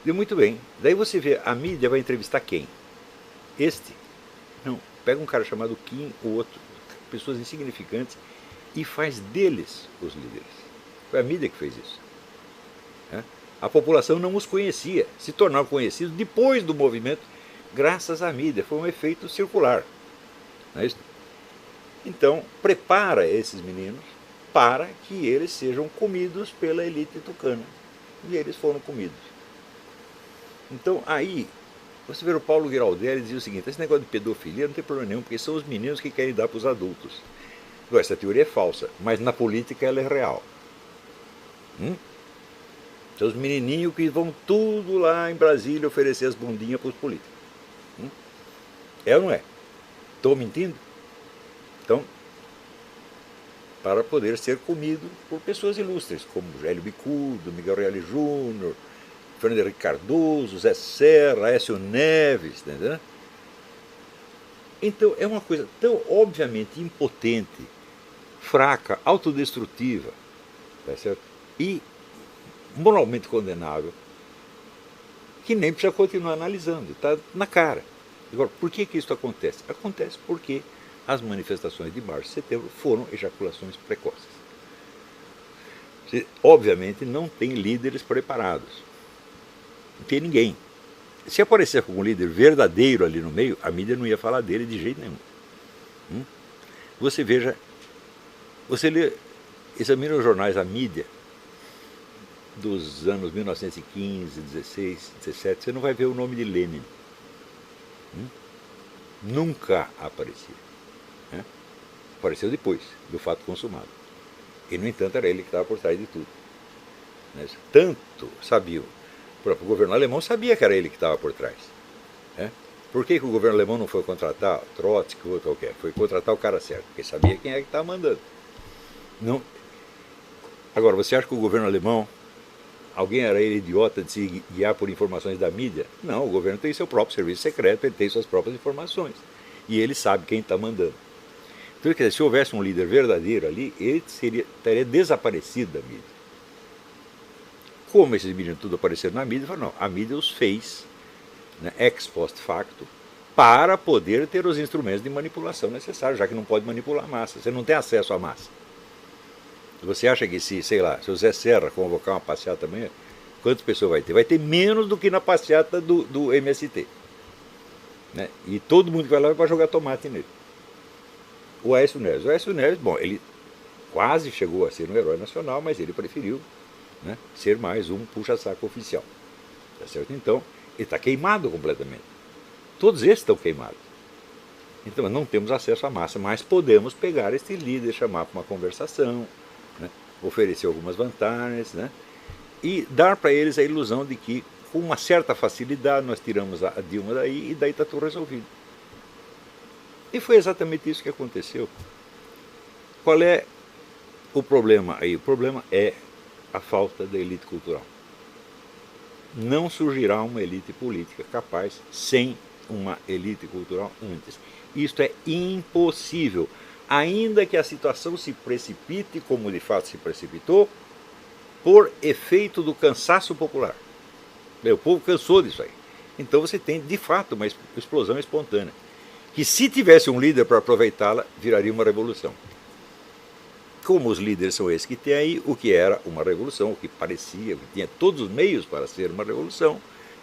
Deu muito bem. Daí você vê, a mídia vai entrevistar quem? Este? Não. Pega um cara chamado Kim, o outro, pessoas insignificantes, e faz deles os líderes. Foi a mídia que fez isso. A população não os conhecia, se tornaram conhecidos depois do movimento, graças à mídia. Foi um efeito circular. Não é isso? Então, prepara esses meninos para que eles sejam comidos pela elite tucana. E eles foram comidos. Então, aí, você vê o Paulo Giraldelli dizia o seguinte: esse negócio de pedofilia não tem problema nenhum, porque são os meninos que querem dar para os adultos. Essa teoria é falsa, mas na política ela é real. São os menininhos que vão tudo lá em Brasília oferecer as bundinhas para os políticos. É ou não é? Estou mentindo? Então, para poder ser comido por pessoas ilustres, como Hélio Bicudo, Miguel Reale Júnior, Fernando Henrique Cardoso, Zé Serra, Aécio Neves, entendeu? Então é uma coisa tão obviamente impotente, fraca, autodestrutiva, tá certo? E moralmente condenável, que nem precisa continuar analisando, está na cara. Agora, por que isso acontece? Acontece porque as manifestações de março e setembro foram ejaculações precoces. Você, obviamente, não tem líderes preparados. Não tem ninguém. Se aparecer com um líder verdadeiro ali no meio, a mídia não ia falar dele de jeito nenhum. Você veja, você lê, examina os jornais, a mídia dos anos 1915, 16, 17, você não vai ver o nome de Lenin. Nunca aparecia. Apareceu depois do fato consumado. E, no entanto, era ele que estava por trás de tudo. Tanto sabiam. O próprio governo alemão sabia que era ele que estava por trás. Por que o governo alemão não foi contratar Trotsky ou qualquer? Foi contratar o cara certo, porque sabia quem é que estava mandando. Não. Agora, você acha que o governo alemão, alguém era ele idiota de se guiar por informações da mídia? Não, o governo tem seu próprio serviço secreto, ele tem suas próprias informações. E ele sabe quem está mandando. Então, quer dizer, se houvesse um líder verdadeiro ali, ele teria desaparecido da mídia. Como esses meninos tudo apareceram na mídia, falaram, não, a mídia os fez, ex post facto, para poder ter os instrumentos de manipulação necessários, já que não pode manipular a massa. Você não tem acesso à massa. Você acha que se o Zé Serra convocar uma passeata amanhã, quantas pessoas vai ter? Vai ter menos do que na passeata do MST. E todo mundo que vai lá vai jogar tomate nele. O Aécio Neves, bom, ele quase chegou a ser um herói nacional, mas ele preferiu ser mais um puxa-saco oficial. Tá certo? Então, ele está queimado completamente. Todos esses estão queimados. Então, não temos acesso à massa, mas podemos pegar este líder, chamar para uma conversação, oferecer algumas vantagens, e dar para eles a ilusão de que, com uma certa facilidade, nós tiramos a Dilma daí e daí está tudo resolvido. E foi exatamente isso que aconteceu. Qual é o problema aí? O problema é a falta da elite cultural. Não surgirá uma elite política capaz sem uma elite cultural antes. Isto é impossível. Ainda que a situação se precipite, como de fato se precipitou, por efeito do cansaço popular. O povo cansou disso aí. Então você tem, de fato, uma explosão espontânea. Que se tivesse um líder para aproveitá-la, viraria uma revolução. Como os líderes são esses que tem aí, o que era uma revolução, o que parecia, o que tinha todos os meios para ser uma revolução,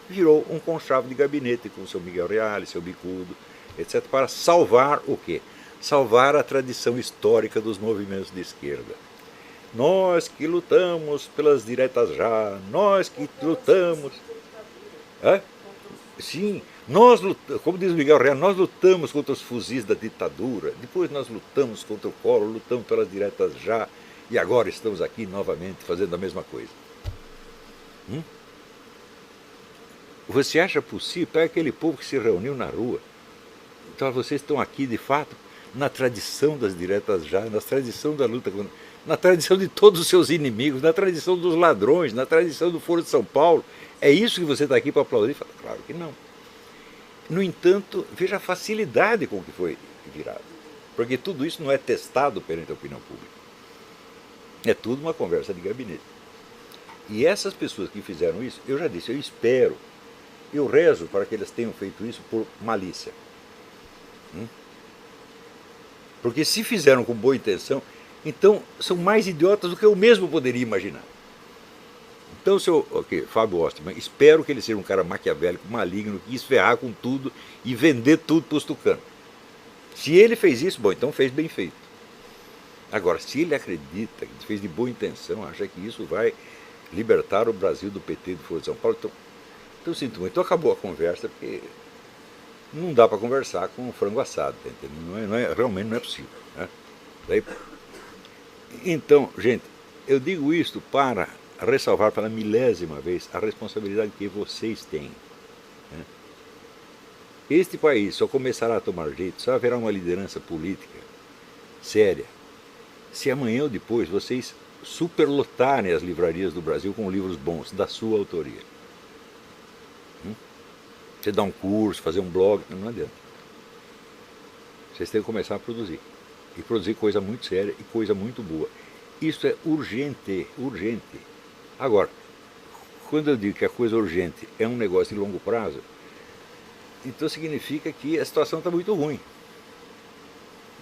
virou um conchavo de gabinete com o seu Miguel Reale, seu Bicudo, etc., para salvar o quê? salvar a tradição histórica dos movimentos de esquerda. Nós que lutamos pelas diretas já, nós que lutamos. É? Sim, nós lutamos, como diz o Miguel Real, nós lutamos contra os fuzis da ditadura, depois nós lutamos contra o Collor, lutamos pelas diretas já, e agora estamos aqui novamente fazendo a mesma coisa. Você acha possível? Pega aquele povo que se reuniu na rua. Então vocês estão aqui de fato na tradição das diretas já, na tradição da luta, na tradição de todos os seus inimigos, na tradição dos ladrões, na tradição do Foro de São Paulo. É isso que você está aqui para aplaudir? Fala, claro que não. No entanto, veja a facilidade com que foi virado. Porque tudo isso não é testado perante a opinião pública. É tudo uma conversa de gabinete. E essas pessoas que fizeram isso, eu já disse, eu espero, eu rezo para que elas tenham feito isso por malícia. Porque se fizeram com boa intenção, então são mais idiotas do que eu mesmo poderia imaginar. Então, Fábio Osterman, espero que ele seja um cara maquiavélico, maligno, que quis ferrar com tudo e vender tudo para os tucanos. Se ele fez isso, bom, então fez bem feito. Agora, se ele acredita, que fez de boa intenção, acha que isso vai libertar o Brasil do PT do Foro de São Paulo, então sinto muito. Então acabou a conversa, porque não dá para conversar com um frango assado, tá entendendo? Realmente não é possível. Né? Então, gente, eu digo isto para ressalvar pela milésima vez a responsabilidade que vocês têm. Né? Este país só começará a tomar jeito, só haverá uma liderança política séria, se amanhã ou depois vocês superlotarem as livrarias do Brasil com livros bons, da sua autoria. Você dá um curso, fazer um blog, não adianta. Vocês têm que começar a produzir. E produzir coisa muito séria e coisa muito boa. Isso é urgente, urgente. Agora, quando eu digo que a coisa urgente é um negócio de longo prazo, então significa que a situação está muito ruim.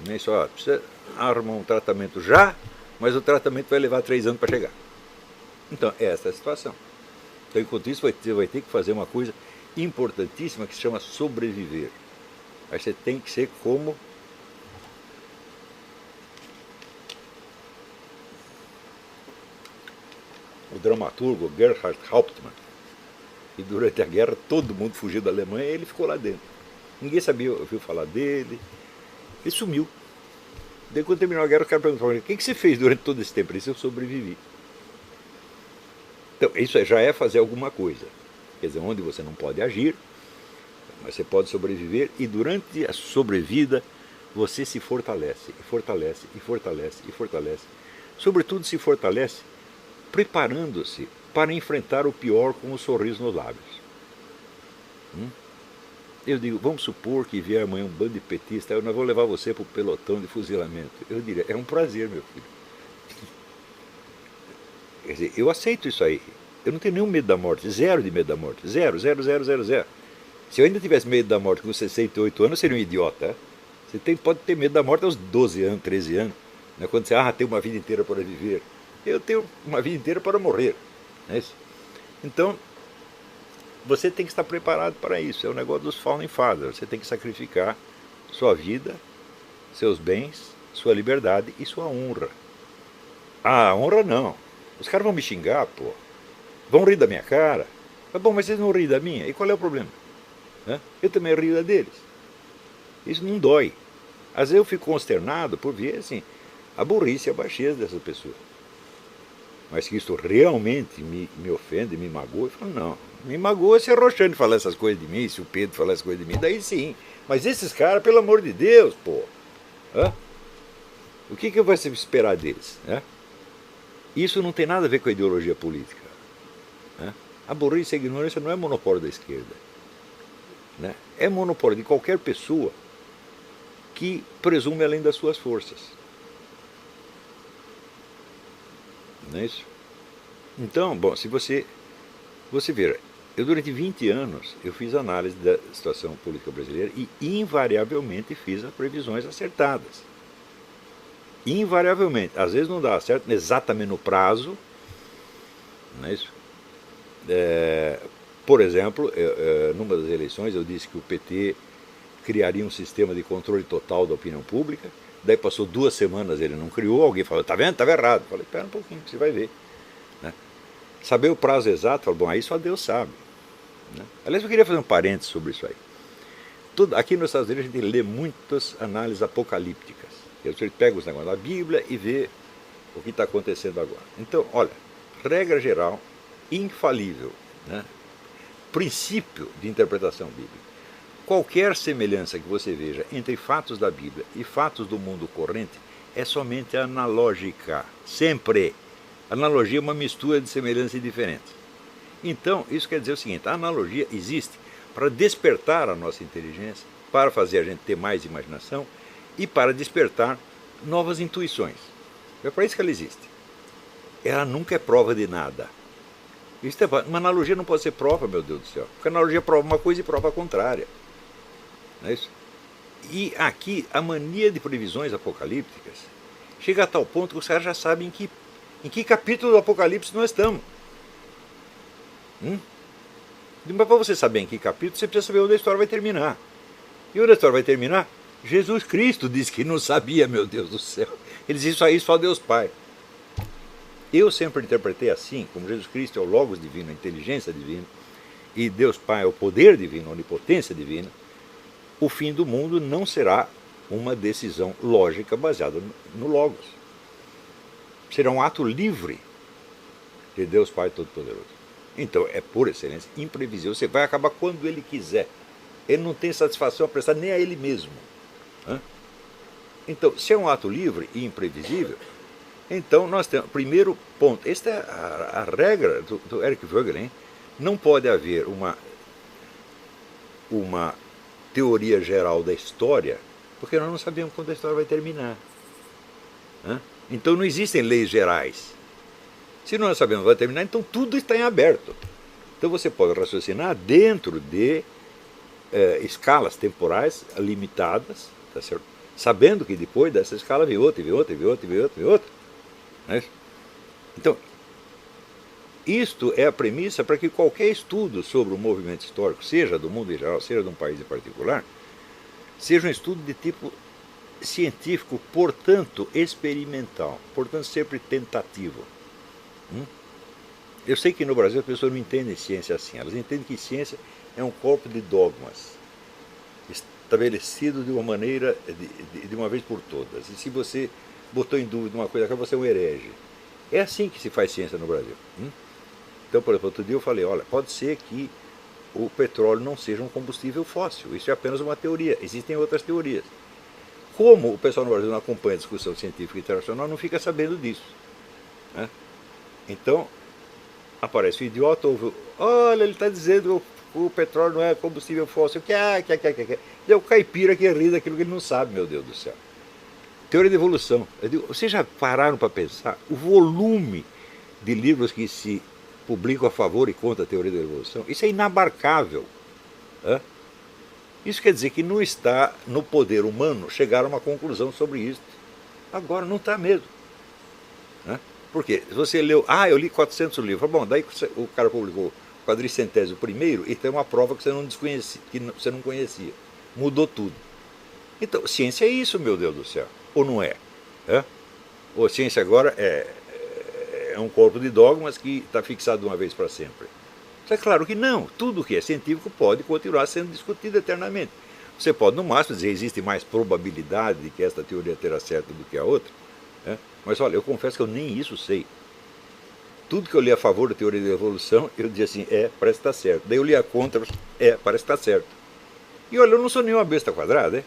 Não é só, precisa arrumar um tratamento já, mas o tratamento vai levar 3 anos para chegar. Então, essa é a situação. Então, enquanto isso, você vai ter que fazer uma coisa importantíssima que se chama sobreviver. Aí você tem que ser como o dramaturgo Gerhard Hauptmann. E durante a guerra todo mundo fugiu da Alemanha e ele ficou lá dentro. Ninguém ouviu falar dele. Ele sumiu. Daí quando terminou a guerra, o cara perguntou: o que você fez durante todo esse tempo? Ele disse: eu sobrevivi. Então, isso já é fazer alguma coisa. Quer dizer, onde você não pode agir, mas você pode sobreviver, e durante a sobrevida você se fortalece, e fortalece, e fortalece, e fortalece. Sobretudo se fortalece preparando-se para enfrentar o pior com um sorriso nos lábios. Eu digo, vamos supor que vier amanhã um bando de petistas, eu não vou levar você para o pelotão de fuzilamento. Eu diria, é um prazer, meu filho. Quer dizer, eu aceito isso aí. Eu não tenho nenhum medo da morte, zero de medo da morte, zero, zero, zero, zero, zero. Se eu ainda tivesse medo da morte com 68 anos, eu seria um idiota. Você pode ter medo da morte aos 12 anos, 13 anos. Não é quando você tem uma vida inteira para viver. Eu tenho uma vida inteira para morrer. Não é isso? Então, você tem que estar preparado para isso. É o negócio dos Founding Fathers. Você tem que sacrificar sua vida, seus bens, sua liberdade e sua honra. Ah, honra não. Os caras vão me xingar, pô. Vão rir da minha cara. Tá bom, mas vocês não riem da minha. E qual é o problema? Eu também rio da deles. Isso não dói. Às vezes eu fico consternado por ver assim, a burrice e a baixeza dessa pessoa. Mas que isso realmente me ofende, me magoa, eu falo, não. Me magoa se a Roxane falar essas coisas de mim, se o Pedro falar essas coisas de mim, daí sim. Mas esses caras, pelo amor de Deus, pô. O que vai se esperar deles? Isso não tem nada a ver com a ideologia política. A burrice e a ignorância não é monopólio da esquerda. É monopólio de qualquer pessoa que presume além das suas forças. Não é isso? Então, bom, se você ver, eu durante 20 anos eu fiz análise da situação política brasileira e invariavelmente fiz as previsões acertadas. Invariavelmente. Às vezes não dá certo exatamente no prazo. Não é isso? Por exemplo, numa das eleições eu disse que o PT criaria um sistema de controle total da opinião pública. Daí passou 2 semanas, ele não criou, alguém falou, tá vendo, estava errado. Eu falei, espera um pouquinho, você vai ver. Né? Saber o prazo exato, falei, bom, aí só Deus sabe. Né? Aliás, eu queria fazer um parênteses sobre isso aí. Aqui nos Estados Unidos a gente lê muitas análises apocalípticas. Você pega os negócios da Bíblia e vê o que está acontecendo agora. Então, olha, regra geral, infalível, né? Princípio de interpretação bíblica. Qualquer semelhança que você veja entre fatos da Bíblia e fatos do mundo corrente é somente analógica. Sempre. Analogia é uma mistura de semelhanças e diferenças. Então, isso quer dizer o seguinte, a analogia existe para despertar a nossa inteligência, para fazer a gente ter mais imaginação e para despertar novas intuições. É para isso que ela existe. Ela nunca é prova de nada. Uma analogia não pode ser prova, meu Deus do céu. Porque a analogia prova uma coisa e prova a contrária. Não é isso? E aqui a mania de previsões apocalípticas chega a tal ponto que os caras já sabem em que capítulo do Apocalipse nós estamos. Mas para você saber em que capítulo, você precisa saber onde a história vai terminar. E onde a história vai terminar? Jesus Cristo disse que não sabia, meu Deus do céu. Ele disse isso aí só Deus Pai. Eu sempre interpretei assim, como Jesus Cristo é o Logos divino, a inteligência divina, e Deus Pai é o poder divino, a onipotência divina, o fim do mundo não será uma decisão lógica baseada no Logos. Será um ato livre de Deus Pai Todo-Poderoso. Então, é por excelência imprevisível. Você vai acabar quando ele quiser. Ele não tem satisfação a prestar nem a ele mesmo. Então, se é um ato livre e imprevisível, então nós temos, primeiro ponto, esta é a regra do Eric Voegelin, não pode haver uma teoria geral da história, porque nós não sabemos quando a história vai terminar. Então não existem leis gerais. Se nós sabemos que vai terminar, então tudo está em aberto. Então você pode raciocinar dentro de escalas temporais limitadas, tá certo? Sabendo que depois dessa escala vem outra, vem outra, vem outra, vem outra, vem outra. Não é isso? Então, isto é a premissa para que qualquer estudo sobre o movimento histórico, seja do mundo em geral, seja de um país em particular, seja um estudo de tipo científico, portanto experimental, portanto sempre tentativo. Eu sei que no Brasil as pessoas não entendem ciência assim, elas entendem que ciência é um corpo de dogmas estabelecido de uma maneira, de uma vez por todas. E se você botou em dúvida uma coisa, você é um herege. É assim que se faz ciência no Brasil. Então, por exemplo, outro dia eu falei, olha, pode ser que o petróleo não seja um combustível fóssil, isso é apenas uma teoria, existem outras teorias. Como o pessoal no Brasil não acompanha a discussão científica internacional, não fica sabendo disso. Então, aparece o idiota, olha, ele está dizendo que o petróleo não é combustível fóssil, que. É o caipira que ri daquilo que ele não sabe, meu Deus do céu. Teoria da evolução. Eu digo, vocês já pararam para pensar o volume de livros que se publicam a favor e contra a teoria da evolução? Isso é inabarcável. Isso quer dizer que não está no poder humano chegar a uma conclusão sobre isso. Agora não está mesmo. Porque você leu, eu li 400 livros, bom, daí o cara publicou o 400º e tem uma prova que você não conhecia, mudou tudo. Então, ciência é isso, meu Deus do céu, ou não é? Ou ciência agora é um corpo de dogmas que está fixado de uma vez para sempre? É claro que não, tudo que é científico pode continuar sendo discutido eternamente. Você pode, no máximo, dizer que existe mais probabilidade de que esta teoria terá certo do que a outra. Mas olha, eu confesso que eu nem isso sei. Tudo que eu li a favor da teoria da evolução, eu dizia assim, parece que está certo. Daí eu li a contra, parece que está certo. E olha, eu não sou nenhuma besta quadrada,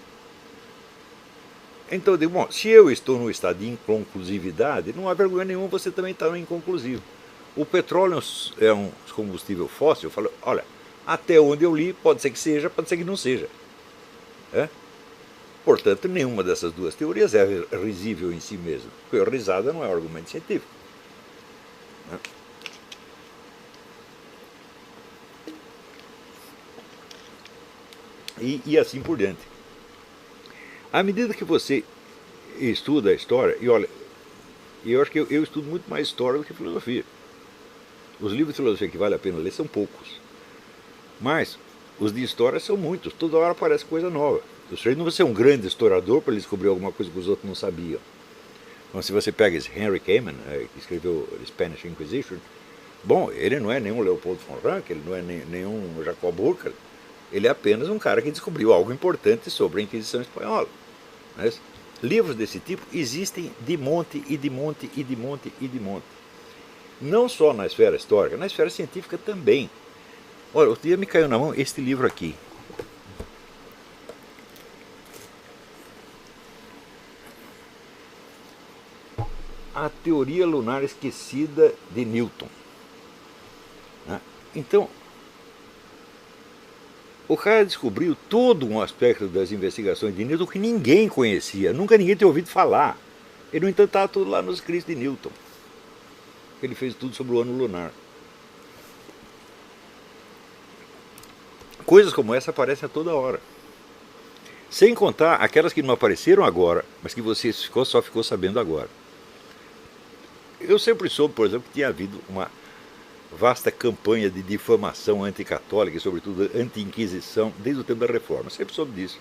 Então eu digo, bom, se eu estou no estado de inconclusividade, não há vergonha nenhuma você também estar no inconclusivo. O petróleo é um combustível fóssil, eu falo, olha, até onde eu li, pode ser que seja, pode ser que não seja. Portanto, nenhuma dessas duas teorias é risível em si mesma, porque a risada não é um argumento científico. E assim por diante. À medida que você estuda a história, e olha, eu acho que eu estudo muito mais história do que filosofia. Os livros de filosofia que vale a pena ler são poucos. Mas Os de história são muitos, toda hora aparece coisa nova. O sujeito não vai ser um grande historiador para ele descobrir alguma coisa que os outros não sabiam. Então, se você pega esse Henry Kamen, que escreveu Spanish Inquisition, bom, ele não é nenhum Leopold von Ranke, ele não é nenhum Jacob Burckhardt, ele é apenas um cara que descobriu algo importante sobre a Inquisição Espanhola. Mas livros desse tipo existem de monte e de monte e de monte e de monte. Não só na esfera histórica, na esfera científica também. Olha, outro dia me caiu na mão este livro aqui. A Teoria Lunar Esquecida de Newton. Então, o cara descobriu todo um aspecto das investigações de Newton que ninguém conhecia, nunca ninguém tinha ouvido falar. E, no entanto, estava tudo lá nos escritos de Newton. Ele fez tudo sobre o ano lunar. Coisas como essa aparecem a toda hora. Sem contar aquelas que não apareceram agora, mas que você só ficou sabendo agora. Eu sempre soube, por exemplo, que tinha havido uma vasta campanha de difamação anticatólica e, sobretudo, anti-inquisição desde o tempo da Reforma. Eu sempre soube disso.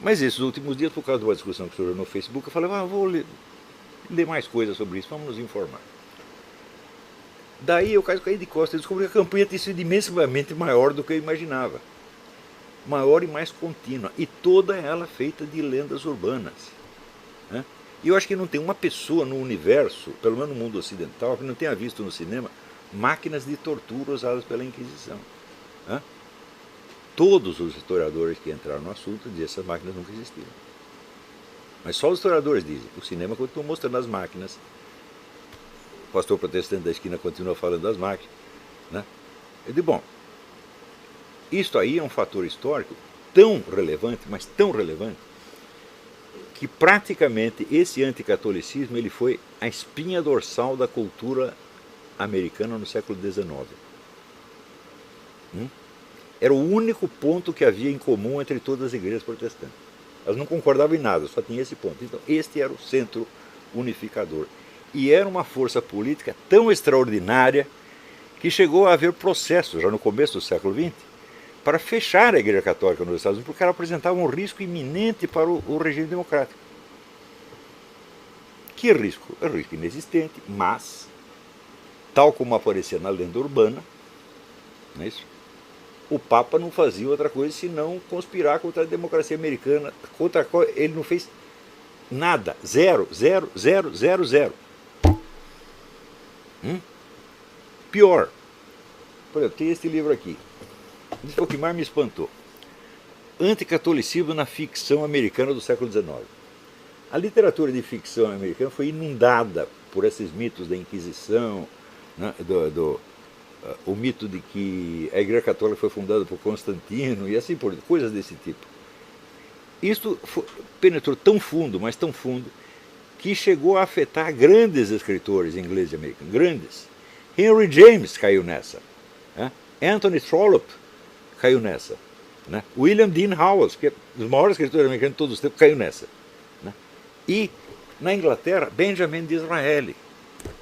Mas esses últimos dias, por causa de uma discussão que surgiu no Facebook, eu falei, vou ler mais coisas sobre isso, vamos nos informar. Daí eu caí de costas e descobri que a campanha tinha sido imensamente maior do que eu imaginava. Maior e mais contínua. E toda ela feita de lendas urbanas. Né? E eu acho que não tem uma pessoa no universo, pelo menos no mundo ocidental, que não tenha visto no cinema máquinas de tortura usadas pela Inquisição. Né? Todos os historiadores que entraram no assunto dizem que essas máquinas nunca existiram. Mas só os historiadores dizem. O cinema continua mostrando as máquinas. O pastor protestante da esquina continua falando das máquinas. Né? Eu digo, bom, isto aí é um fator histórico tão relevante, mas tão relevante, que praticamente esse anticatolicismo ele foi a espinha dorsal da cultura americana no século XIX. Era o único ponto que havia em comum entre todas as igrejas protestantes. Elas não concordavam em nada, só tinha esse ponto. Então, este era o centro unificador. E era uma força política tão extraordinária que chegou a haver processos, já no começo do século XX, para fechar a Igreja Católica nos Estados Unidos, porque ela apresentava um risco iminente para o regime democrático. Que risco? É um risco inexistente, mas, tal como aparecia na lenda urbana, não é isso? O Papa não fazia outra coisa senão conspirar contra a democracia americana, contra a qual ele não fez nada, zero, zero, zero, zero, zero. Pior, por exemplo, tem este livro aqui. Isso foi o que mais me espantou. Anticatolicismo na ficção americana do século XIX. A literatura de ficção americana foi inundada por esses mitos da Inquisição, né, o mito de que a Igreja Católica foi fundada por Constantino e assim por coisas desse tipo. Isso penetrou tão fundo, mas tão fundo, que chegou a afetar grandes escritores ingleses e americanos, grandes. Henry James caiu nessa. Né? Anthony Trollope caiu nessa. Né? William Dean Howells, que é um dos maiores escritores americanos de todos os tempos, caiu nessa. Né? E, na Inglaterra, Benjamin Disraeli.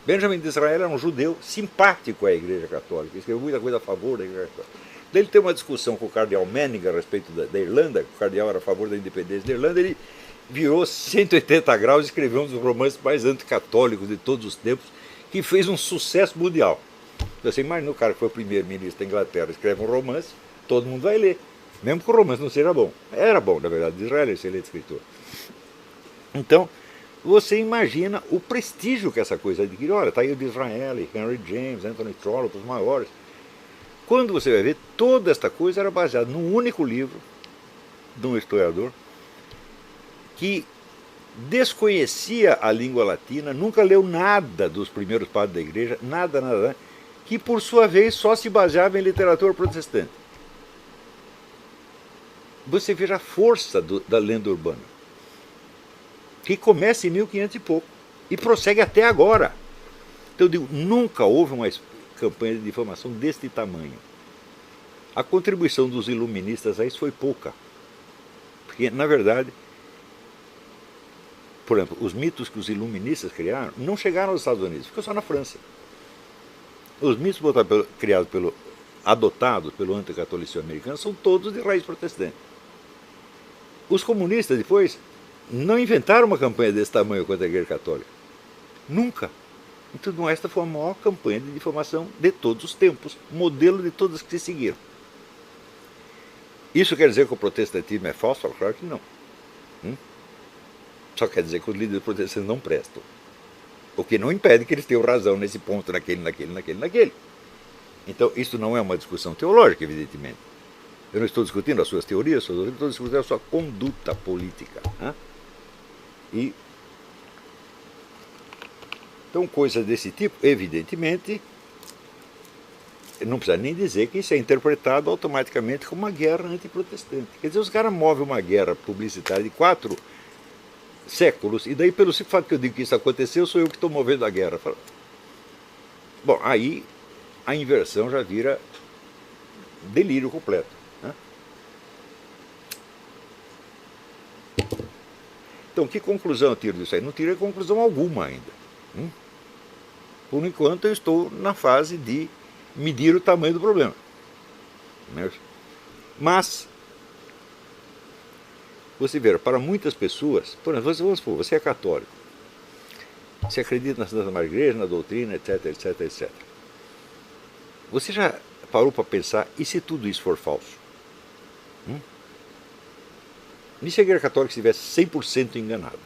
Benjamin Disraeli era um judeu simpático à Igreja Católica, escreveu muita coisa a favor da Igreja Católica. Daí ele tem uma discussão com o cardeal Manning a respeito da Irlanda, que o cardeal era a favor da independência da Irlanda, ele virou 180 graus e escreveu um dos romances mais anticatólicos de todos os tempos, que fez um sucesso mundial. Você imagina o cara que foi o primeiro-ministro da Inglaterra, escreve um romance, todo mundo vai ler, mesmo que o romance não seja bom. Era bom, na verdade, Disraeli é um excelente escritor. Então, você imagina o prestígio que essa coisa adquiriu. Olha, está aí o Disraeli, Henry James, Anthony Trollope, os maiores. Quando você vai ver, toda esta coisa era baseada num único livro de um historiador que desconhecia a língua latina, nunca leu nada dos primeiros padres da igreja, nada, nada, que por sua vez só se baseava em literatura protestante. Você veja a força da lenda urbana, que começa em 1500 e pouco e prossegue até agora. Então eu digo, nunca houve uma campanha de difamação deste tamanho. A contribuição dos iluministas a isso foi pouca, porque na verdade, por exemplo, os mitos que os iluministas criaram não chegaram aos Estados Unidos, ficou só na França. Os mitos criados pelo adotados pelo anticatolicismo americano são todos de raiz protestante. Os comunistas depois não inventaram uma campanha desse tamanho contra a Igreja Católica. Nunca. Então esta foi a maior campanha de difamação de todos os tempos, modelo de todas que se seguiram. Isso quer dizer que o protestantismo é falso? Claro que não. Só quer dizer que os líderes protestantes não prestam. O que não impede que eles tenham razão nesse ponto, naquele. Então, isso não é uma discussão teológica, evidentemente. Eu não estou discutindo as suas teorias, eu estou discutindo a sua conduta política. Então, coisas desse tipo, evidentemente, não precisa nem dizer que isso é interpretado automaticamente como uma guerra antiprotestante. Quer dizer, os caras movem uma guerra publicitária de 4 séculos, e daí, pelo simples fato que eu digo que isso aconteceu, sou eu que estou movendo a guerra. Bom, aí a inversão já vira delírio completo. Então, que conclusão eu tiro disso aí? Não tirei conclusão alguma ainda. Por enquanto, eu estou na fase de medir o tamanho do problema. Mas, você vê, para muitas pessoas, por exemplo, vamos supor, você é católico, você acredita na Santa Madre Igreja, na doutrina, etc. Você já parou para pensar, e se tudo isso for falso? E se a Igreja Católica estivesse 100% enganada?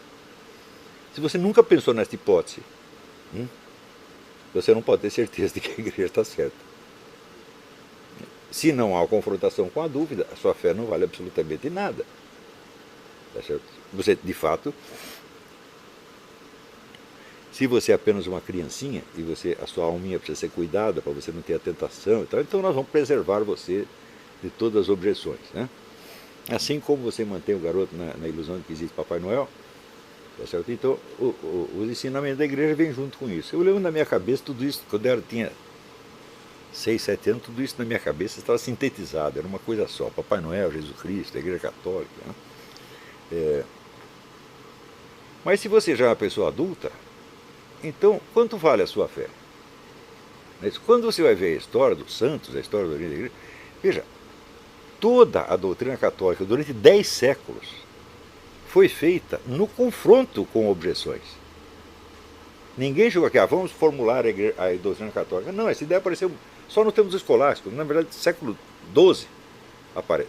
Se você nunca pensou nessa hipótese, você não pode ter certeza de que a Igreja está certa. Se não há confrontação com a dúvida, a sua fé não vale absolutamente nada. Tá certo? Você, de fato, se você é apenas uma criancinha e a sua alminha precisa ser cuidada para você não ter a tentação e tal, então nós vamos preservar você de todas as objeções. Assim como você mantém o garoto na ilusão de que existe Papai Noel, tá certo? Então os ensinamentos da igreja vêm junto com isso. Eu lembro na minha cabeça tudo isso, quando eu tinha 6, 7 anos, tudo isso na minha cabeça estava sintetizado, era uma coisa só: Papai Noel, Jesus Cristo, a Igreja Católica. Mas se você já é uma pessoa adulta, então quanto vale a sua fé? Quando você vai ver a história dos santos, a história da igreja, veja, toda a doutrina católica durante 10 séculos foi feita no confronto com objeções. Ninguém chegou aqui, vamos formular a doutrina católica. Não, essa ideia apareceu só no tempo dos escolásticos, na verdade, século XII.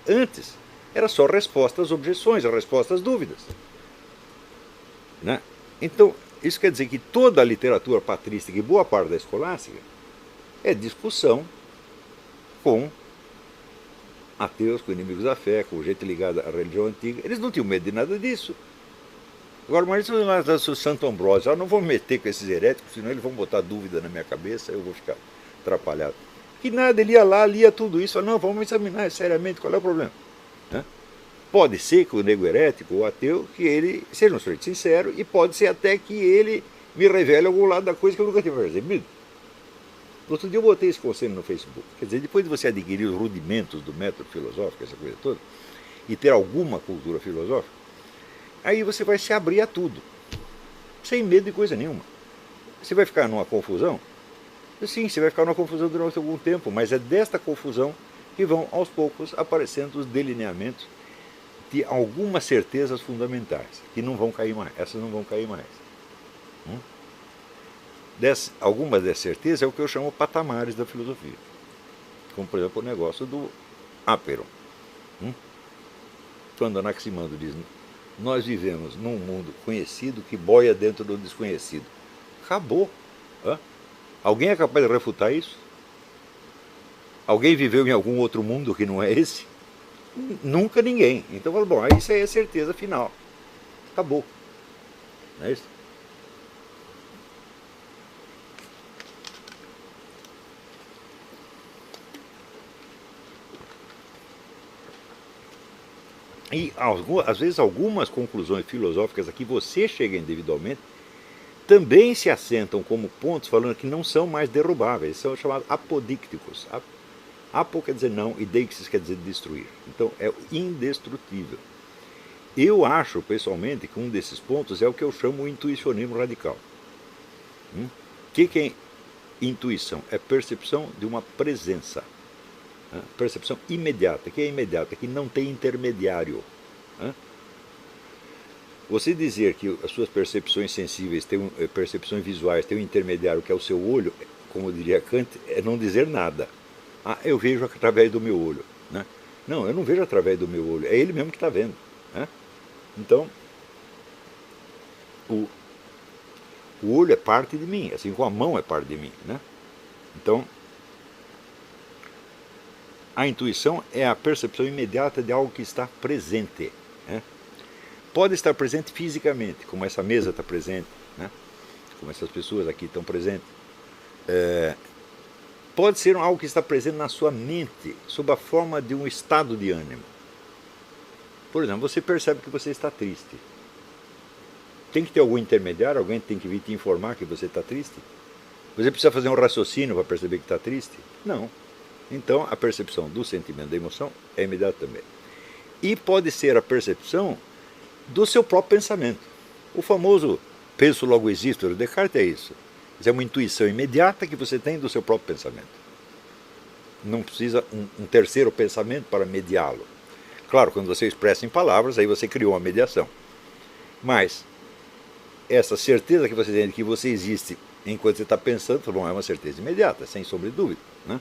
Antes, era só resposta às objeções, a resposta às dúvidas. Então, isso quer dizer que toda a literatura patrística e boa parte da escolástica é discussão com ateus, com inimigos da fé, com gente ligada à religião antiga. Eles não tinham medo de nada disso. Agora, mas isso o Santo Ambrósio, eu não vou me meter com esses heréticos, senão eles vão botar dúvida na minha cabeça, eu vou ficar atrapalhado. Que nada, ele ia lá, lia tudo isso, falou, não, vamos examinar seriamente qual é o problema. Pode ser que o nego herético, o ateu, que ele seja um sujeito sincero, e pode ser até que ele me revele algum lado da coisa que eu nunca tive percebido. Outro dia eu botei esse conselho no Facebook. Quer dizer, depois de você adquirir os rudimentos do método filosófico, essa coisa toda, e ter alguma cultura filosófica, aí você vai se abrir a tudo, sem medo de coisa nenhuma. Você vai ficar numa confusão? Sim, você vai ficar numa confusão durante algum tempo, mas é desta confusão que vão, aos poucos, aparecendo os delineamentos de algumas certezas fundamentais, que não vão cair mais, essas não vão cair mais. Algumas dessas certezas é o que eu chamo patamares da filosofia, como por exemplo o negócio do Aperon. Quando Anaximandro diz, nós vivemos num mundo conhecido que boia dentro do desconhecido. Acabou. Alguém é capaz de refutar isso? Alguém viveu em algum outro mundo que não é esse? Nunca ninguém. Então, bom, isso aí é certeza final. Acabou. Não é isso? E, às vezes, algumas conclusões filosóficas a que você chega individualmente também se assentam como pontos falando que não são mais derrubáveis, são chamados apodícticos. Apo quer dizer não e deixis quer dizer destruir. Então é indestrutível. Eu acho, pessoalmente, que um desses pontos é o que eu chamo de intuicionismo radical. O que é intuição? É percepção de uma presença. Né? Percepção imediata. Que é imediata? Que não tem intermediário. Né? Você dizer que as suas percepções sensíveis, percepções visuais, têm um intermediário que é o seu olho, como diria Kant, é não dizer nada. Ah, eu vejo através do meu olho. Né? Não, eu não vejo através do meu olho, é ele mesmo que está vendo. Né? Então, o olho é parte de mim, assim como a mão é parte de mim. Né? Então, a intuição é a percepção imediata de algo que está presente. Né? Pode estar presente fisicamente, como essa mesa está presente, né? Como essas pessoas aqui estão presentes. Pode ser algo que está presente na sua mente, sob a forma de um estado de ânimo. Por exemplo, você percebe que você está triste. Tem que ter algum intermediário, alguém tem que vir te informar que você está triste? Você precisa fazer um raciocínio para perceber que está triste? Não. Então, a percepção do sentimento, da emoção, é imediata também. E pode ser a percepção do seu próprio pensamento. O famoso penso logo existo, do Descartes é isso. É uma intuição imediata que você tem do seu próprio pensamento. Não precisa um terceiro pensamento para mediá-lo. Claro, quando você expressa em palavras, aí você criou uma mediação. Mas essa certeza que você tem de que você existe enquanto você está pensando, bom, é uma certeza imediata, sem sombra de dúvida. Né?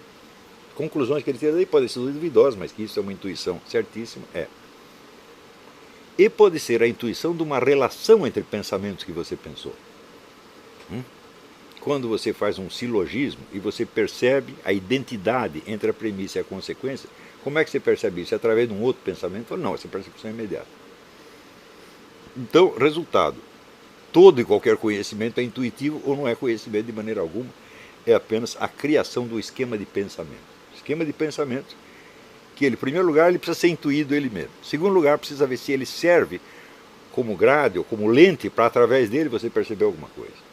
Conclusões que ele tira daí podem ser duvidosas, mas que isso é uma intuição certíssima, é. E pode ser a intuição de uma relação entre pensamentos que você pensou. Quando você faz um silogismo e você percebe a identidade entre a premissa e a consequência, como é que você percebe isso? Através de um outro pensamento? Não, essa percepção é imediata. Então, resultado, todo e qualquer conhecimento é intuitivo ou não é conhecimento de maneira alguma, é apenas a criação do esquema de pensamento. Esquema de pensamento que ele, em primeiro lugar, ele precisa ser intuído ele mesmo. Em segundo lugar, precisa ver se ele serve como grade ou como lente para, através dele, você perceber alguma coisa.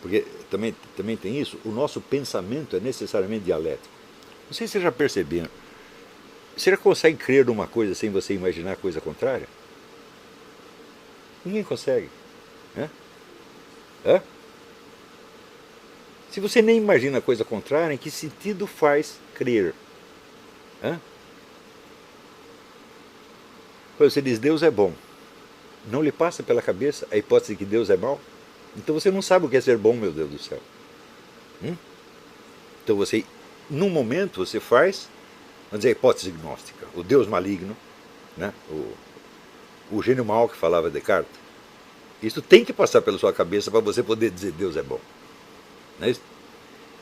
Porque também tem isso, o nosso pensamento é necessariamente dialético. Não sei se vocês já perceberam. Você já consegue crer numa coisa sem você imaginar a coisa contrária? Ninguém consegue. Né? Se você nem imagina a coisa contrária, em que sentido faz crer? Você diz, Deus é bom. Não lhe passa pela cabeça a hipótese de que Deus é mau? Então você não sabe o que é ser bom, meu Deus do céu. Então você, num momento, você faz, vamos dizer, a hipótese gnóstica, o Deus maligno, né? o gênio mau que falava Descartes. Isso tem que passar pela sua cabeça para você poder dizer Deus é bom. Não é isso?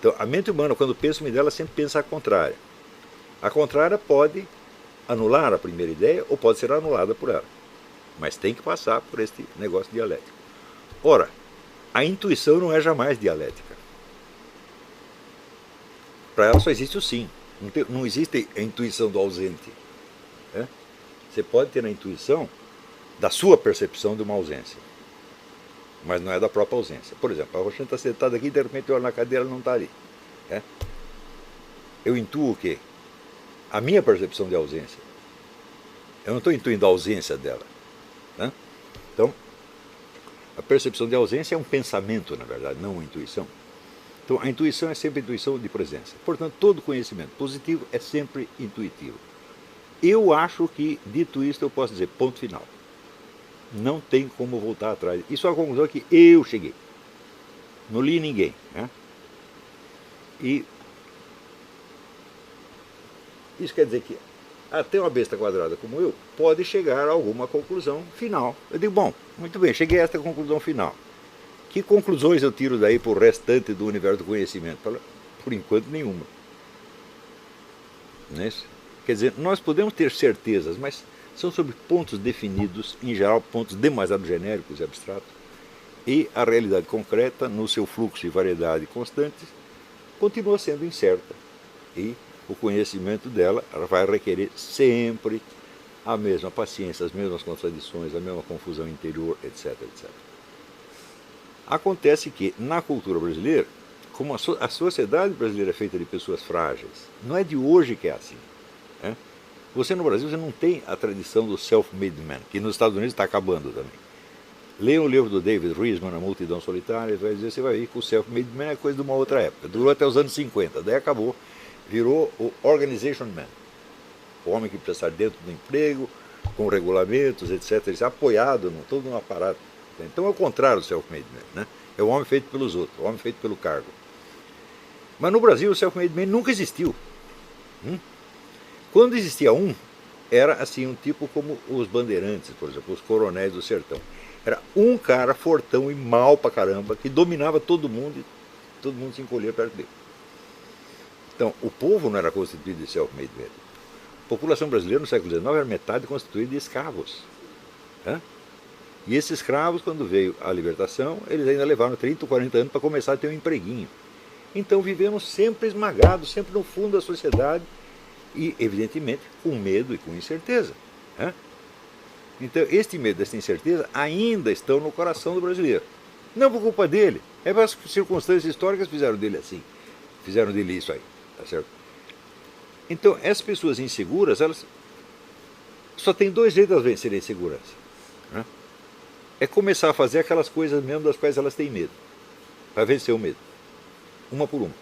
Então a mente humana, quando pensa uma ideia, ela sempre pensa a contrária. A contrária pode anular a primeira ideia ou pode ser anulada por ela. Mas tem que passar por este negócio dialético. Ora, a intuição não é jamais dialética. Para ela só existe o sim. Não existe a intuição do ausente. Né? Você pode ter a intuição da sua percepção de uma ausência, mas não é da própria ausência. Por exemplo, a Roxane está sentada aqui e de repente eu olho na cadeira e ela não está ali. Né? Eu intuo o quê? A minha percepção de ausência. Eu não estou intuindo a ausência dela. Né? Então, a percepção de ausência é um pensamento, na verdade, não uma intuição. Então, a intuição é sempre a intuição de presença. Portanto, todo conhecimento positivo é sempre intuitivo. Eu acho que, dito isto, eu posso dizer ponto final. Não tem como voltar atrás. Isso é a conclusão que eu cheguei. Não li ninguém. Né? E isso quer dizer que até uma besta quadrada como eu pode chegar a alguma conclusão final. Eu digo, bom, muito bem, cheguei a esta conclusão final. Que conclusões eu tiro daí para o restante do universo do conhecimento? Por enquanto, nenhuma. Não é isso? Quer dizer, nós podemos ter certezas, mas são sobre pontos definidos, em geral pontos demasiado genéricos e abstratos, e a realidade concreta, no seu fluxo e variedade constantes, continua sendo incerta. E o conhecimento dela vai requerer sempre a mesma paciência, as mesmas contradições, a mesma confusão interior, etc, etc. Acontece que, na cultura brasileira, como a sociedade brasileira é feita de pessoas frágeis, não é de hoje que é assim. Né? Você no Brasil você não tem a tradição do self-made man, que nos Estados Unidos está acabando também. Leia o livro do David Riesman, A Multidão Solitária, você vai ver que o self-made man é coisa de uma outra época. Durou até os anos 50, daí acabou. virou o organization man, o homem que precisa estar dentro do emprego, com regulamentos, etc. Ele é apoiado em todo um aparato. Então é o contrário do self-made man, né? É o homem feito pelos outros, o homem feito pelo cargo. Mas no Brasil o self-made man nunca existiu. Quando existia um, era assim, um tipo como os bandeirantes, por exemplo, os coronéis do sertão. Era um cara fortão e mal pra caramba, que dominava todo mundo e todo mundo se encolhia perto dele. Então, o povo não era constituído de self-made men. A população brasileira no século XIX era metade constituída de escravos. Né? E esses escravos, quando veio a libertação, eles ainda levaram 30 ou 40 anos para começar a ter um empreguinho. Então vivemos sempre esmagados, sempre no fundo da sociedade e, evidentemente, com medo e com incerteza. Né? Então, este medo e esta incerteza ainda estão no coração do brasileiro. Não por culpa dele, é para as circunstâncias históricas que fizeram dele assim, fizeram dele isso aí, tá certo? Então, essas pessoas inseguras, elas só tem dois jeitos de vencerem a insegurança. Né? É começar a fazer aquelas coisas mesmo das quais elas têm medo, para vencer o medo, uma por uma.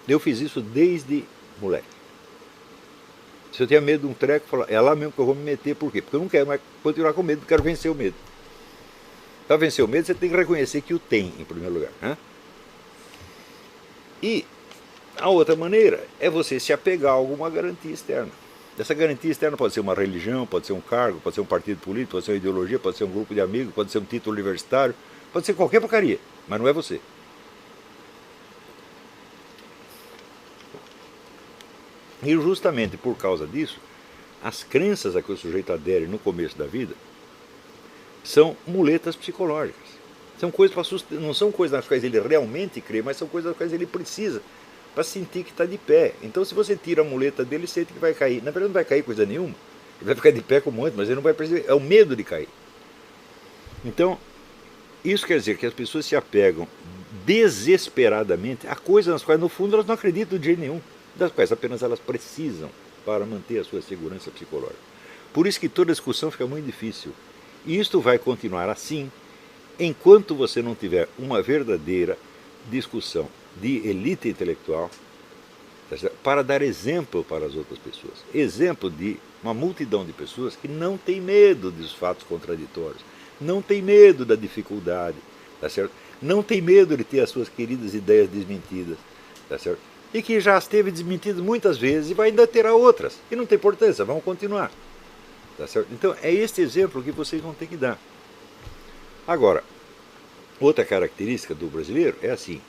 Eu fiz isso desde moleque. Se eu tinha medo de um treco, eu falava, é lá mesmo que eu vou me meter, por quê? Porque eu não quero mais continuar com medo, eu quero vencer o medo. Para vencer o medo, você tem que reconhecer que o tem, em primeiro lugar. Né? E a outra maneira é você se apegar a alguma garantia externa. Essa garantia externa pode ser uma religião, pode ser um cargo, pode ser um partido político, pode ser uma ideologia, pode ser um grupo de amigos, pode ser um título universitário, pode ser qualquer porcaria, mas não é você. E justamente por causa disso, as crenças a que o sujeito adere no começo da vida são muletas psicológicas. São coisas não são coisas nas quais ele realmente crê, mas são coisas nas quais ele precisa para sentir que está de pé. Então, se você tira a muleta dele, sente que vai cair. Na verdade, não vai cair coisa nenhuma. Ele vai ficar de pé como antes, mas ele não vai perceber. É o medo de cair. Então, isso quer dizer que as pessoas se apegam desesperadamente a coisas nas quais, no fundo, elas não acreditam de jeito nenhum, das quais apenas elas precisam para manter a sua segurança psicológica. Por isso que toda discussão fica muito difícil. E isto vai continuar assim enquanto você não tiver uma verdadeira discussão de elite intelectual para dar exemplo para as outras pessoas. Exemplo de uma multidão de pessoas que não tem medo dos fatos contraditórios, não tem medo da dificuldade, tá certo? Não tem medo de ter as suas queridas ideias desmentidas, tá certo? E que já as teve desmentidas muitas vezes e vai ainda terá outras. E não tem importância, vamos continuar. Tá certo? Então é este exemplo que vocês vão ter que dar. Agora, outra característica do brasileiro é assim.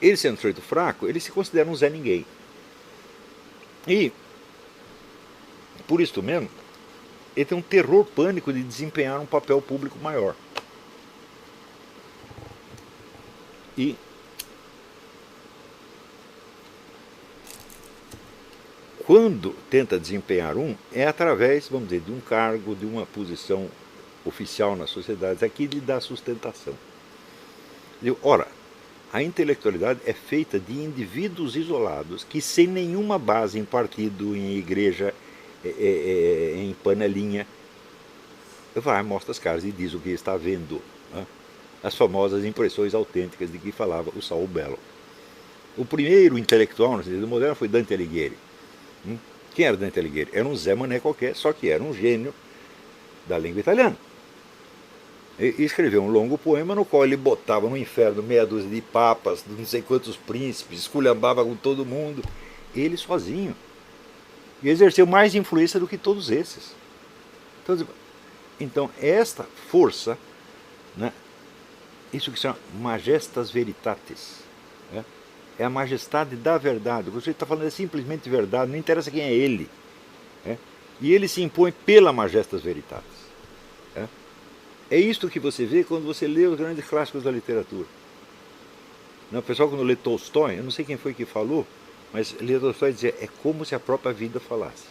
Ele sendo um sujeito fraco, ele se considera um Zé Ninguém. E, por isso mesmo, ele tem um terror pânico de desempenhar um papel público maior. E quando tenta desempenhar é através, vamos dizer, de um cargo, de uma posição oficial nas sociedades, aqui lhe dá sustentação. Ora, a intelectualidade é feita de indivíduos isolados que, sem nenhuma base em partido, em igreja, em panelinha, vai, mostra as caras e diz o que está vendo. Né? As famosas impressões autênticas de que falava o Saul Bellow. O primeiro intelectual, no sentido moderno, foi Dante Alighieri. Quem era Dante Alighieri? Era um Zé Mané qualquer, só que era um gênio da língua italiana. E escreveu um longo poema no qual ele botava no inferno meia dúzia de papas, não sei quantos príncipes, esculhambava com todo mundo, ele sozinho. E exerceu mais influência do que todos esses. Então esta força, né, isso que se chama majestas veritatis, né, é a majestade da verdade. O que você está falando é simplesmente verdade, não interessa quem é ele. Né, e ele se impõe pela majestas veritatis. É isto que você vê quando você lê os grandes clássicos da literatura. O pessoal, quando lê Tolstói, eu não sei quem foi que falou, mas lê Tolstói dizia, é como se a própria vida falasse.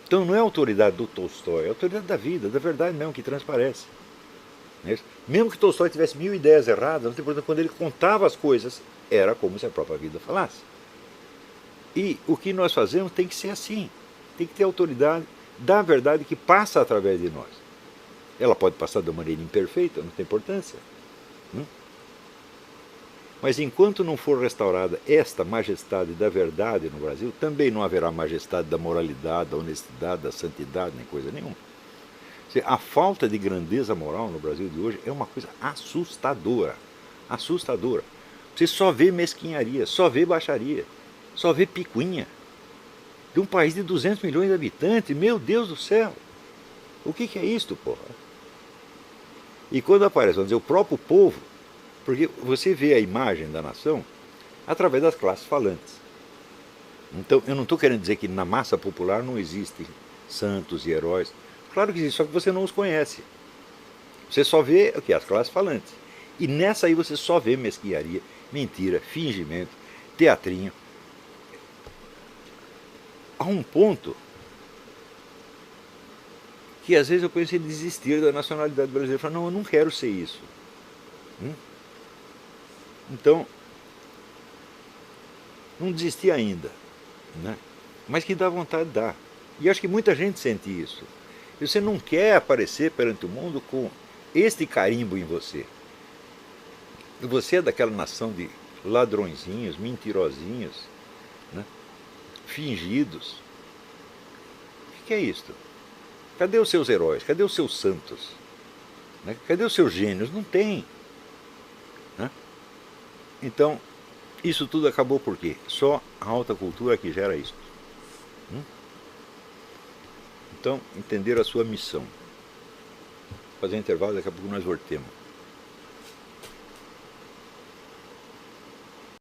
Então não é a autoridade do Tolstói, é a autoridade da vida, da verdade mesmo, que transparece. Mesmo que Tolstói tivesse 1000 ideias erradas, não tem problema, quando ele contava as coisas, era como se a própria vida falasse. E o que nós fazemos tem que ser assim, tem que ter autoridade da verdade que passa através de nós. Ela pode passar de uma maneira imperfeita, não tem importância. Mas enquanto não for restaurada esta majestade da verdade no Brasil, também não haverá majestade da moralidade, da honestidade, da santidade, nem coisa nenhuma. A falta de grandeza moral no Brasil de hoje é uma coisa assustadora. Assustadora. Você só vê mesquinharia, só vê baixaria, só vê picuinha. De um país de 200 milhões de habitantes, meu Deus do céu! O que é isto, porra? E quando aparece, vamos dizer, o próprio povo, porque você vê a imagem da nação através das classes falantes. Então, eu não estou querendo dizer que na massa popular não existem santos e heróis. Claro que existe, só que você não os conhece. Você só vê o que? As classes falantes. E nessa aí você só vê mesquinharia, mentira, fingimento, teatrinho. Há um ponto que às vezes eu penso em desistir da nacionalidade brasileira. Eu falo, não, eu não quero ser isso. Então, não desisti ainda, né? Mas que dá vontade, dá. E acho que muita gente sente isso. E você não quer aparecer perante o mundo com este carimbo em você. E você é daquela nação de ladrõezinhos, mentirosinhos, né? Fingidos. O que é isto? Cadê os seus heróis? Cadê os seus santos? Né? Cadê os seus gênios? Não tem. Né? Então, isso tudo acabou por quê? Só a alta cultura que gera isso. Então, entender a sua missão. Vou fazer um intervalo, daqui a pouco nós voltemos.